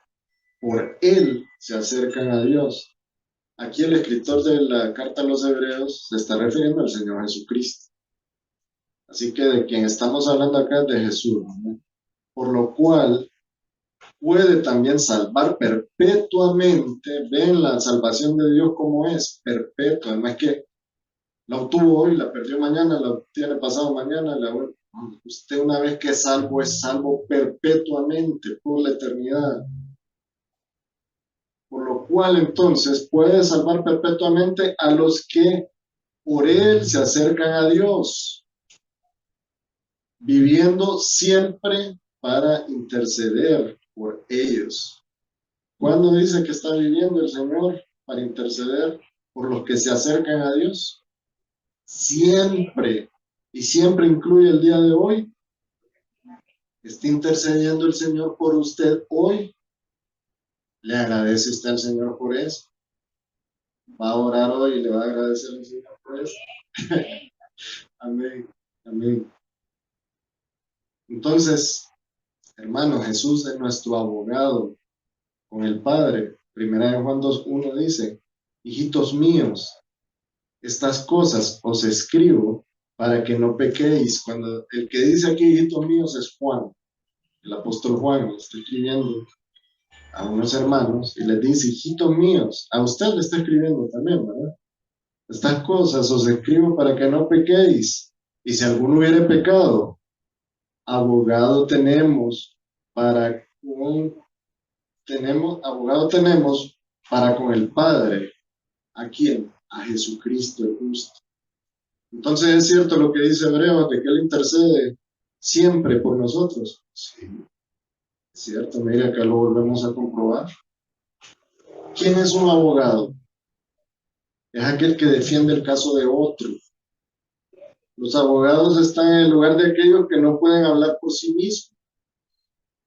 por él se acercan a Dios. Aquí el escritor de la carta a los Hebreos se está refiriendo al Señor Jesucristo. Así que de quien estamos hablando acá es de Jesús, ¿no? Por lo cual puede también salvar perpetuamente. Ven la salvación de Dios como es, perpetua. No es que la obtuvo hoy, la perdió mañana, la obtiene pasado mañana. Usted una vez que es salvo perpetuamente por la eternidad. Por lo cual entonces puede salvar perpetuamente a los que por él se acercan a Dios, viviendo siempre para interceder por ellos. ¿Cuándo dice que está viviendo el Señor para interceder por los que se acercan a Dios? Siempre. Y siempre incluye el día de hoy. ¿Está intercediendo el Señor por usted hoy? ¿Le agradece usted al Señor por eso? ¿Va a orar hoy y le va a agradecer al Señor por eso? Amén. Amén. Entonces, hermano, Jesús es nuestro abogado con el Padre. Primera de Juan 2:1 dice, hijitos míos, estas cosas os escribo para que no pequéis. Cuando el que dice aquí, hijitos míos, es Juan, el apóstol Juan, le está escribiendo a unos hermanos y les dice, hijitos míos, a usted le está escribiendo también, ¿verdad? Estas cosas os escribo para que no pequéis. Y si alguno hubiere pecado, abogado tenemos para abogado tenemos para con el Padre. ¿A quién? A Jesucristo el justo. Entonces es cierto lo que dice Hebreos, de que Él intercede siempre por nosotros. Sí, es cierto, mire, acá lo volvemos a comprobar. ¿Quién es un abogado? Es aquel que defiende el caso de otro. Los abogados están en el lugar de aquellos que no pueden hablar por sí mismos.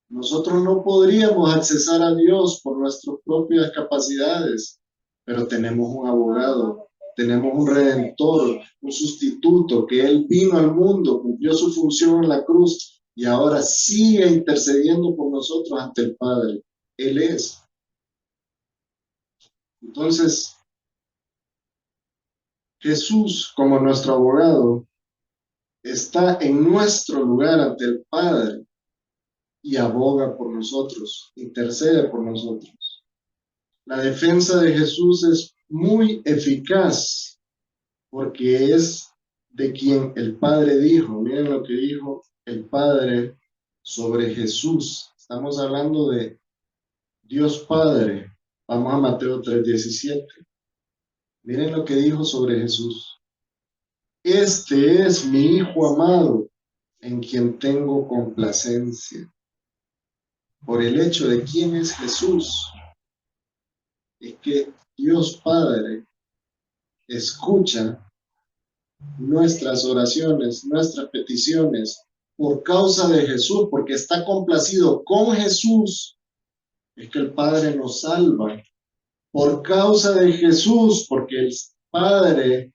Nosotros no podríamos accesar a Dios por nuestras propias capacidades, pero tenemos un abogado, tenemos un redentor, un sustituto, que Él vino al mundo, cumplió su función en la cruz y ahora sigue intercediendo por nosotros ante el Padre. Él es. Entonces, Jesús, como nuestro abogado, está en nuestro lugar ante el Padre y aboga por nosotros, intercede por nosotros. La defensa de Jesús es muy eficaz porque es de quien el Padre dijo. Miren lo que dijo el Padre sobre Jesús. Estamos hablando de Dios Padre. Vamos a Mateo 3:17. Miren lo que dijo sobre Jesús. Este es mi Hijo amado, en quien tengo complacencia. Por el hecho de quién es Jesús, es que Dios Padre escucha nuestras oraciones, nuestras peticiones, por causa de Jesús, porque está complacido con Jesús, es que el Padre nos salva. Por causa de Jesús, porque el Padre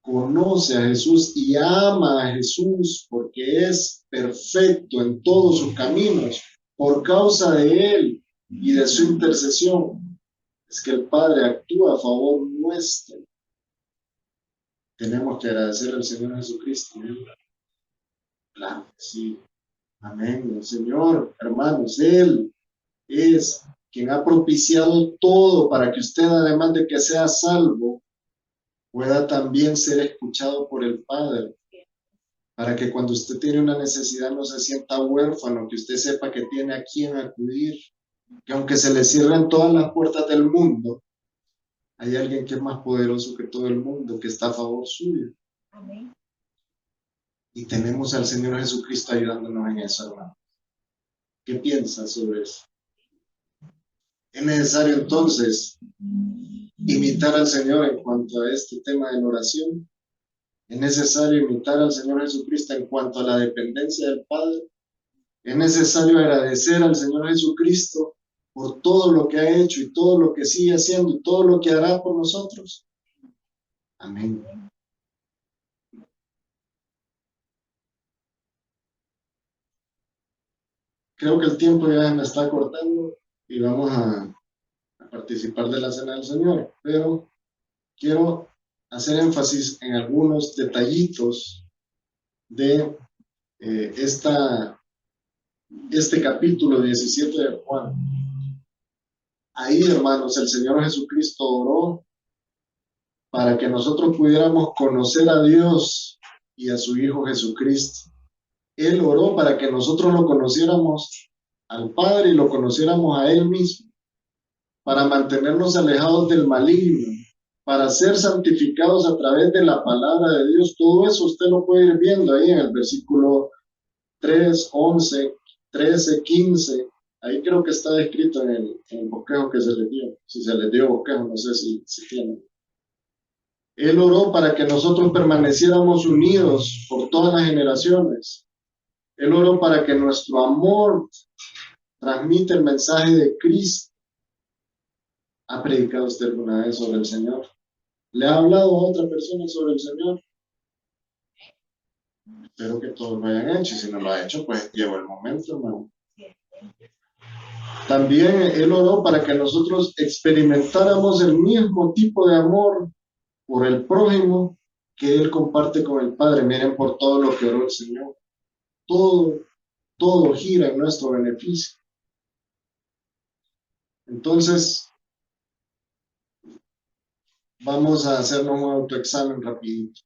conoce a Jesús y ama a Jesús, porque es perfecto en todos sus caminos. Por causa de Él y de su intercesión, es que el Padre actúa a favor nuestro. Tenemos que agradecer al Señor Jesucristo, ¿no? Claro, sí. Amén. El Señor, hermanos, Él es quien ha propiciado todo para que usted, además de que sea salvo, pueda también ser escuchado por el Padre. Para que cuando usted tiene una necesidad no se sienta huérfano, que usted sepa que tiene a quién acudir. Que aunque se le cierren todas las puertas del mundo, hay alguien que es más poderoso que todo el mundo, que está a favor suyo. Amén. Y tenemos al Señor Jesucristo ayudándonos en eso, hermano. ¿Qué piensas sobre eso? Es necesario entonces imitar al Señor en cuanto a este tema de la oración. Es necesario imitar al Señor Jesucristo en cuanto a la dependencia del Padre. Es necesario agradecer al Señor Jesucristo por todo lo que ha hecho y todo lo que sigue haciendo y todo lo que hará por nosotros. Amén. creo que el tiempo ya me está cortando y vamos a participar de la Cena del Señor, pero quiero hacer énfasis en algunos detallitos de este capítulo 17 de Juan. Ahí, hermanos, el Señor Jesucristo oró para que nosotros pudiéramos conocer a Dios y a su Hijo Jesucristo. Él oró para que nosotros lo conociéramos al Padre y lo conociéramos a Él mismo, para mantenernos alejados del maligno, para ser santificados a través de la palabra de Dios. Todo eso usted lo puede ir viendo ahí en el versículo 3, 11, 13, 15. Ahí creo que está descrito en el bosquejo que se les dio. Si se les dio bosquejo, no sé si tienen. Él oró para que nosotros permaneciéramos unidos por todas las generaciones. Él oró para que nuestro amor transmita el mensaje de Cristo. ¿Ha predicado usted alguna vez sobre el Señor? ¿Le ha hablado a otra persona sobre el Señor? Espero que todos lo hayan hecho. Y si no lo ha hecho, pues llegó el momento, hermano. También Él oró para que nosotros experimentáramos el mismo tipo de amor por el prójimo que Él comparte con el Padre. Miren por todo lo que oró el Señor. Todo gira en nuestro beneficio. Entonces, vamos a hacernos un autoexamen rapidito,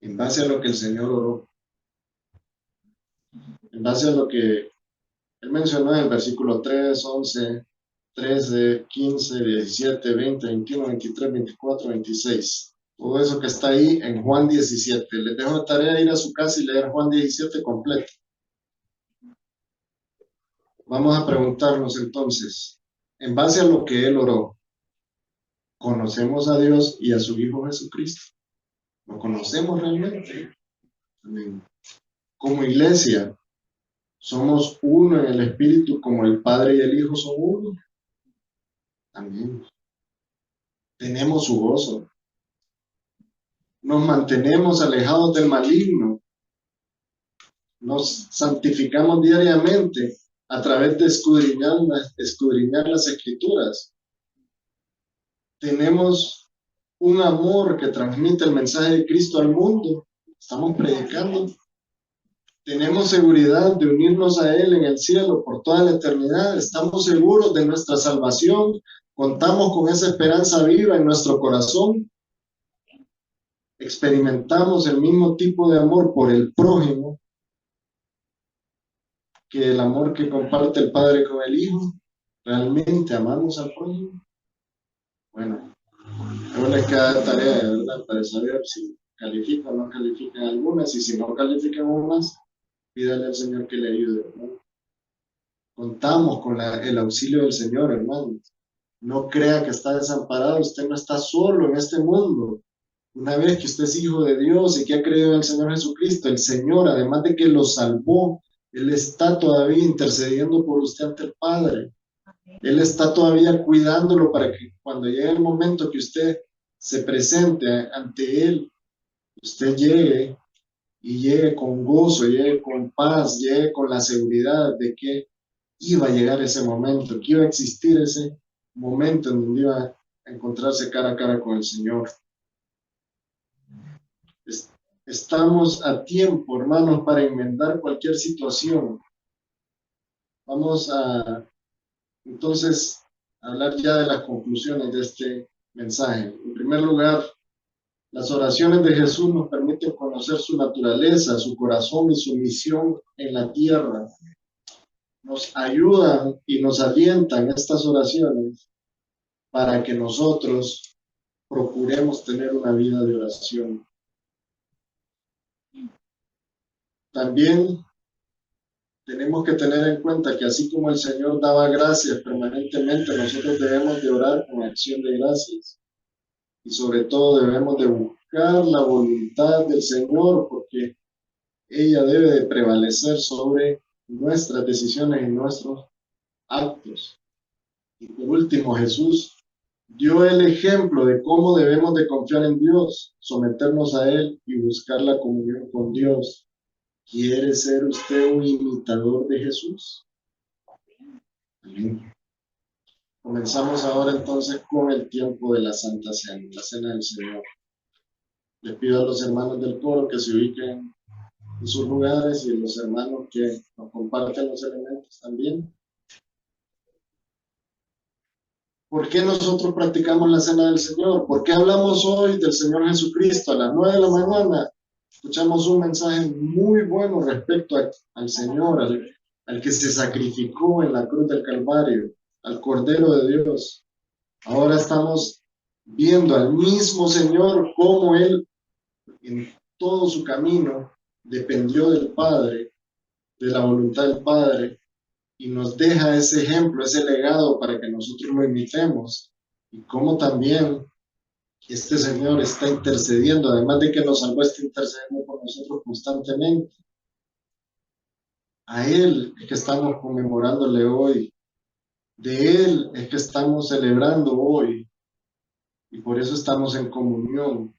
en base a lo que el Señor oró, en base a lo que Él mencionó en el versículo 3, 11, 13, 15, 17, 20, 21, 23, 24, 26. Todo eso que está ahí en Juan 17. Les dejo de tarea ir a su casa y leer Juan 17 completo. Vamos a preguntarnos entonces, en base a lo que Él oró, ¿conocemos a Dios y a su Hijo Jesucristo? ¿Lo conocemos realmente? Amén. Como iglesia, ¿somos uno en el Espíritu como el Padre y el Hijo son uno? Amén. Tenemos su gozo. Nos mantenemos alejados del maligno. Nos santificamos diariamente a través de escudriñar las Escrituras. Tenemos un amor que transmite el mensaje de Cristo al mundo. Estamos predicando. Tenemos seguridad de unirnos a Él en el cielo por toda la eternidad. Estamos seguros de nuestra salvación. Contamos con esa esperanza viva en nuestro corazón. Experimentamos el mismo tipo de amor por el prójimo que el amor que comparte el Padre con el Hijo. ¿Realmente amamos al prójimo? Bueno, ahora les queda tarea de verdad para saber si califican o no califican algunas, y si no califican unas, pídale al Señor que le ayude, ¿no? Contamos con el auxilio del Señor, hermano. No crea que está desamparado, usted no está solo en este mundo. Una vez que usted es hijo de Dios y que ha creído en el Señor Jesucristo, el Señor, además de que lo salvó, Él está todavía intercediendo por usted ante el Padre. Él está todavía cuidándolo para que cuando llegue el momento que usted se presente ante Él, usted llegue y llegue con gozo, llegue con paz, llegue con la seguridad de que iba a llegar ese momento, que iba a existir ese momento en donde iba a encontrarse cara a cara con el Señor. Estamos a tiempo, hermanos, para enmendar cualquier situación. Vamos a, entonces, hablar ya de las conclusiones de este mensaje. En primer lugar, las oraciones de Jesús nos permiten conocer su naturaleza, su corazón y su misión en la tierra. Nos ayudan y nos alientan estas oraciones para que nosotros procuremos tener una vida de oración. También tenemos que tener en cuenta que así como el Señor daba gracias permanentemente, nosotros debemos de orar con acción de gracias. Y sobre todo debemos de buscar la voluntad del Señor, porque ella debe de prevalecer sobre nuestras decisiones y nuestros actos. Y por último, Jesús dio el ejemplo de cómo debemos de confiar en Dios, someternos a Él y buscar la comunión con Dios. ¿Quiere ser usted un imitador de Jesús? Amén. Comenzamos ahora entonces con el tiempo de la Santa Cena, la Cena del Señor. Les pido a los hermanos del coro que se ubiquen en sus lugares y los hermanos que nos comparten los elementos también. ¿Por qué nosotros practicamos la Cena del Señor? ¿Por qué hablamos hoy del Señor Jesucristo? A las 9 de la mañana escuchamos un mensaje muy bueno respecto al Señor, al que se sacrificó en la cruz del Calvario, al Cordero de Dios. Ahora estamos viendo al mismo Señor cómo Él en todo su camino dependió del Padre, de la voluntad del Padre, y nos deja ese ejemplo, ese legado para que nosotros lo imitemos. Y cómo también este Señor está intercediendo, además de que nos salvó, está intercediendo por nosotros constantemente. A Él es que estamos conmemorándole hoy, de Él es que estamos celebrando hoy, y por eso estamos en comunión.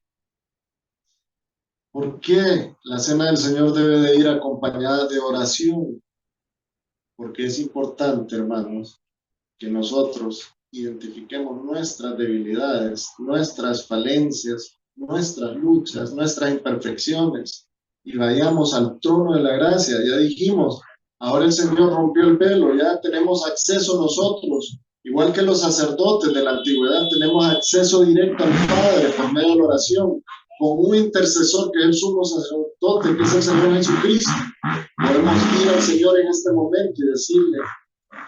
¿Por qué la cena del Señor debe de ir acompañada de oración? Porque es importante, hermanos, que nosotros identifiquemos nuestras debilidades, nuestras falencias, nuestras luchas, nuestras imperfecciones y vayamos al trono de la gracia. Ya dijimos, ahora el Señor rompió el velo, ya tenemos acceso nosotros, igual que los sacerdotes de la antigüedad, tenemos acceso directo al Padre por medio de la oración, con un intercesor que es el sumo sacerdote, que es el Señor Jesucristo. Podemos ir al Señor en este momento y decirle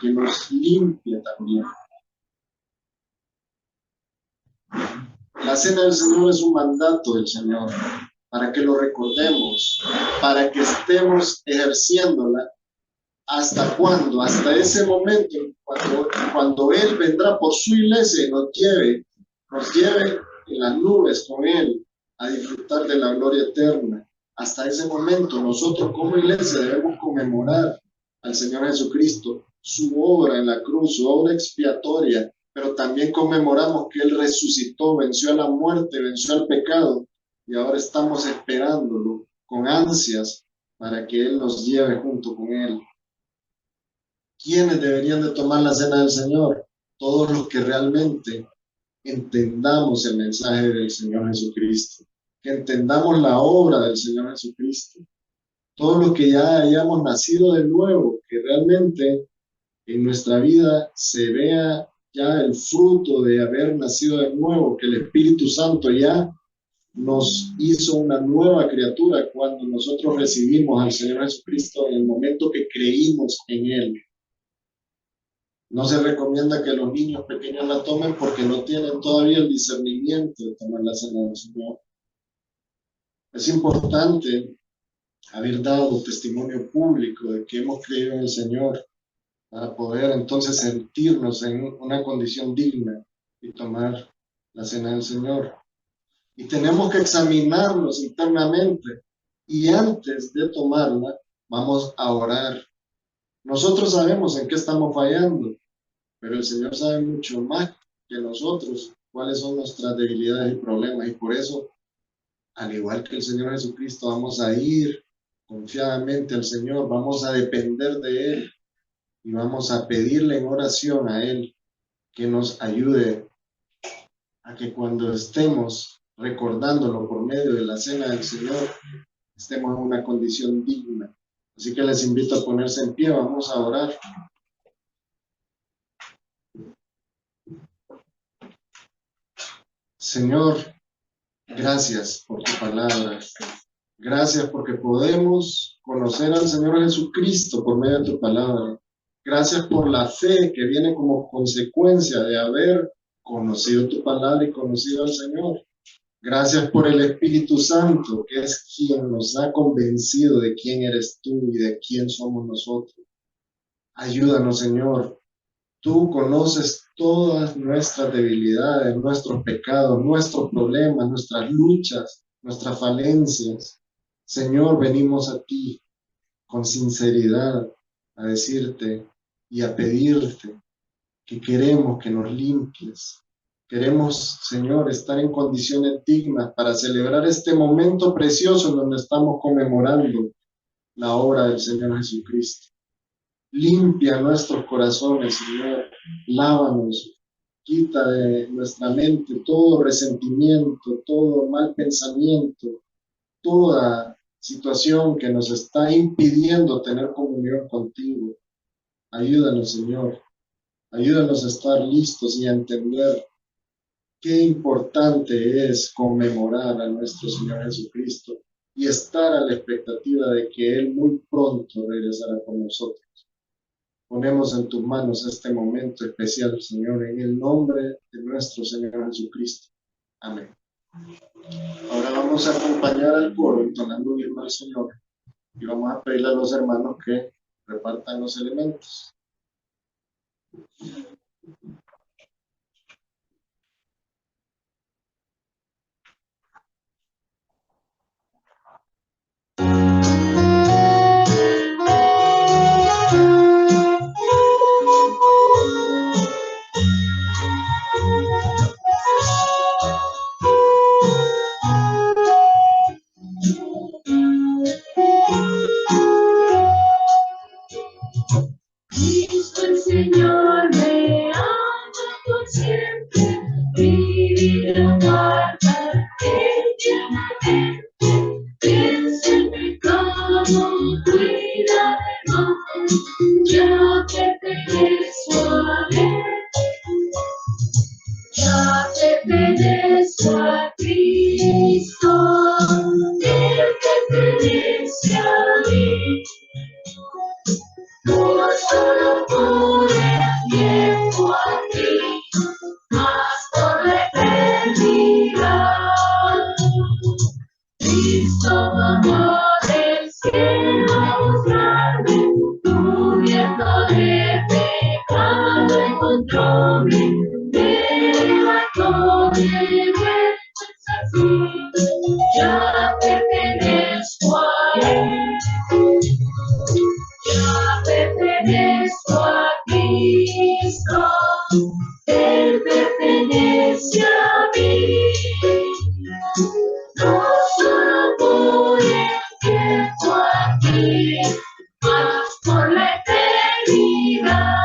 que nos limpie también. La cena del Señor es un mandato del Señor, para que lo recordemos, para que estemos ejerciéndola. ¿Hasta cuándo? Hasta ese momento, cuando Él vendrá por su iglesia y nos lleve en las nubes con Él a disfrutar de la gloria eterna. Hasta ese momento, nosotros como iglesia debemos conmemorar al Señor Jesucristo, su obra en la cruz, su obra expiatoria, pero también conmemoramos que Él resucitó, venció a la muerte, venció al pecado, y ahora estamos esperándolo con ansias para que Él nos lleve junto con Él. ¿Quiénes deberían de tomar la cena del Señor? Todos los que realmente entendamos el mensaje del Señor Jesucristo, que entendamos la obra del Señor Jesucristo. Todos los que ya hayamos nacido de nuevo, que realmente en nuestra vida se vea ya el fruto de haber nacido de nuevo, que el Espíritu Santo ya nos hizo una nueva criatura cuando nosotros recibimos al Señor Jesucristo en el momento que creímos en Él. No se recomienda que los niños pequeños la tomen porque no tienen todavía el discernimiento de tomar la cena del Señor. Es importante haber dado testimonio público de que hemos creído en el Señor para poder entonces sentirnos en una condición digna y tomar la cena del Señor. Y tenemos que examinarnos internamente y antes de tomarla vamos a orar. Nosotros sabemos en qué estamos fallando, pero el Señor sabe mucho más que nosotros cuáles son nuestras debilidades y problemas, y por eso, al igual que el Señor Jesucristo, vamos a ir confiadamente al Señor, vamos a depender de Él y vamos a pedirle en oración a Él que nos ayude a que cuando estemos recordándolo por medio de la cena del Señor, estemos en una condición digna. Así que les invito a ponerse en pie, vamos a orar. Señor, gracias por tu palabra. Gracias porque podemos conocer al Señor Jesucristo por medio de tu palabra. Gracias por la fe que viene como consecuencia de haber conocido tu palabra y conocido al Señor. Gracias por el Espíritu Santo, que es quien nos ha convencido de quién eres tú y de quién somos nosotros. Ayúdanos, Señor. Tú conoces todas nuestras debilidades, nuestros pecados, nuestros problemas, nuestras luchas, nuestras falencias. Señor, venimos a ti con sinceridad a decirte y a pedirte que queremos que nos limpies. Queremos, Señor, estar en condiciones dignas para celebrar este momento precioso en donde estamos conmemorando la obra del Señor Jesucristo. Limpia nuestros corazones, Señor. Lávanos. Quita de nuestra mente todo resentimiento, todo mal pensamiento, toda situación que nos está impidiendo tener comunión contigo. Ayúdanos, Señor. Ayúdanos a estar listos y a entender qué importante es conmemorar a nuestro Señor Jesucristo y estar a la expectativa de que Él muy pronto regresará con nosotros. Ponemos en tus manos este momento especial, Señor, en el nombre de nuestro Señor Jesucristo. Amén. Ahora vamos a acompañar al coro entonando un himno al Señor y vamos a pedirle a los hermanos que repartan los elementos. Cristo el Señor me ama por siempre, mi vida guarda eternamente. Piensa en mi cama, cuida de mí, ya pertenezco a Él, ya pertenezco a Cristo, Él pertenece a mí. No solo por el tiempo aquí, mas por la eternidad. Cristo bajó del cielo a buscarme, cubierto de pecado encontróme, me levantó de vergüenza así, ya pertenezco a Él. Ya pertenezco a Cristo, Él pertenece a mí. No solo por el tiempo aquí, mas por la eternidad.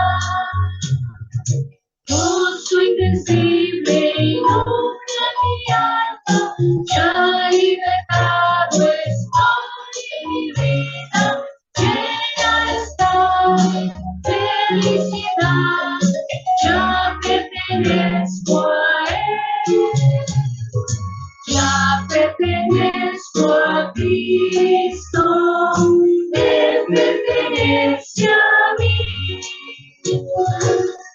Con su invencible y nunca mi alma, ya libertado estoy en mi vida. Llena está felicidad, ya pertenezco a Él, ya pertenezco a Cristo, Él pertenece a mí.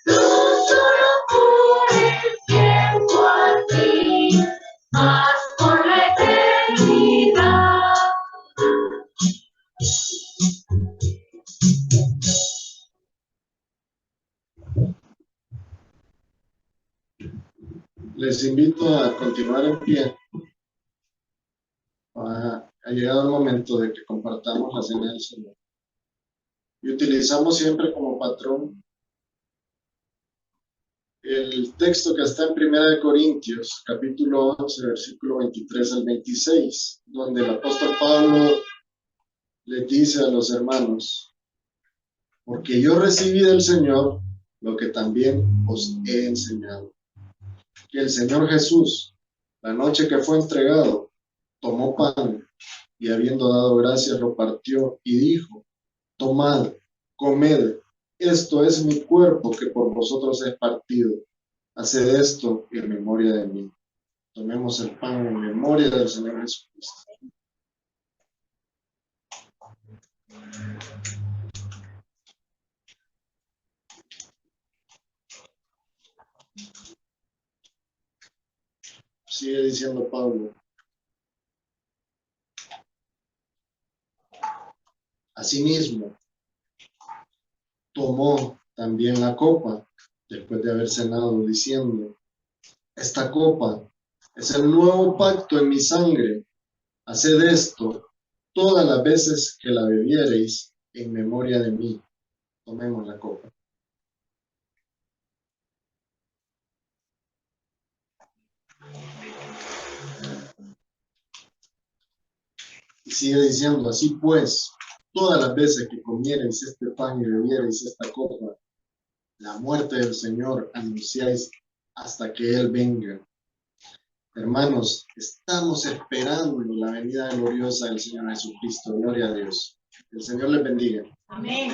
No solo por el tiempo aquí, mas por la eternidad. Les invito a continuar en pie. Ha llegado el momento de que compartamos la cena del Señor. Y utilizamos siempre como patrón el texto que está en 1 Corintios, capítulo 11, versículo 23 al 26, donde el apóstol Pablo les dice a los hermanos: porque yo recibí del Señor lo que también os he enseñado, que el Señor Jesús, la noche que fue entregado, tomó pan y habiendo dado gracias lo partió y dijo: tomad, comed, esto es mi cuerpo que por vosotros es partido. Haced esto en memoria de mí. Tomemos el pan en memoria del Señor Jesucristo. Sigue diciendo Pablo: asimismo, tomó también la copa después de haber cenado, diciendo: esta copa es el nuevo pacto en mi sangre. Haced esto todas las veces que la bebiereis en memoria de mí. Tomemos la copa. Y sigue diciendo: así pues, todas las veces que comierais este pan y bebierais esta copa, la muerte del Señor anunciáis hasta que Él venga. Hermanos, estamos esperando la venida gloriosa del Señor Jesucristo. Gloria a Dios. El Señor les bendiga. Amén.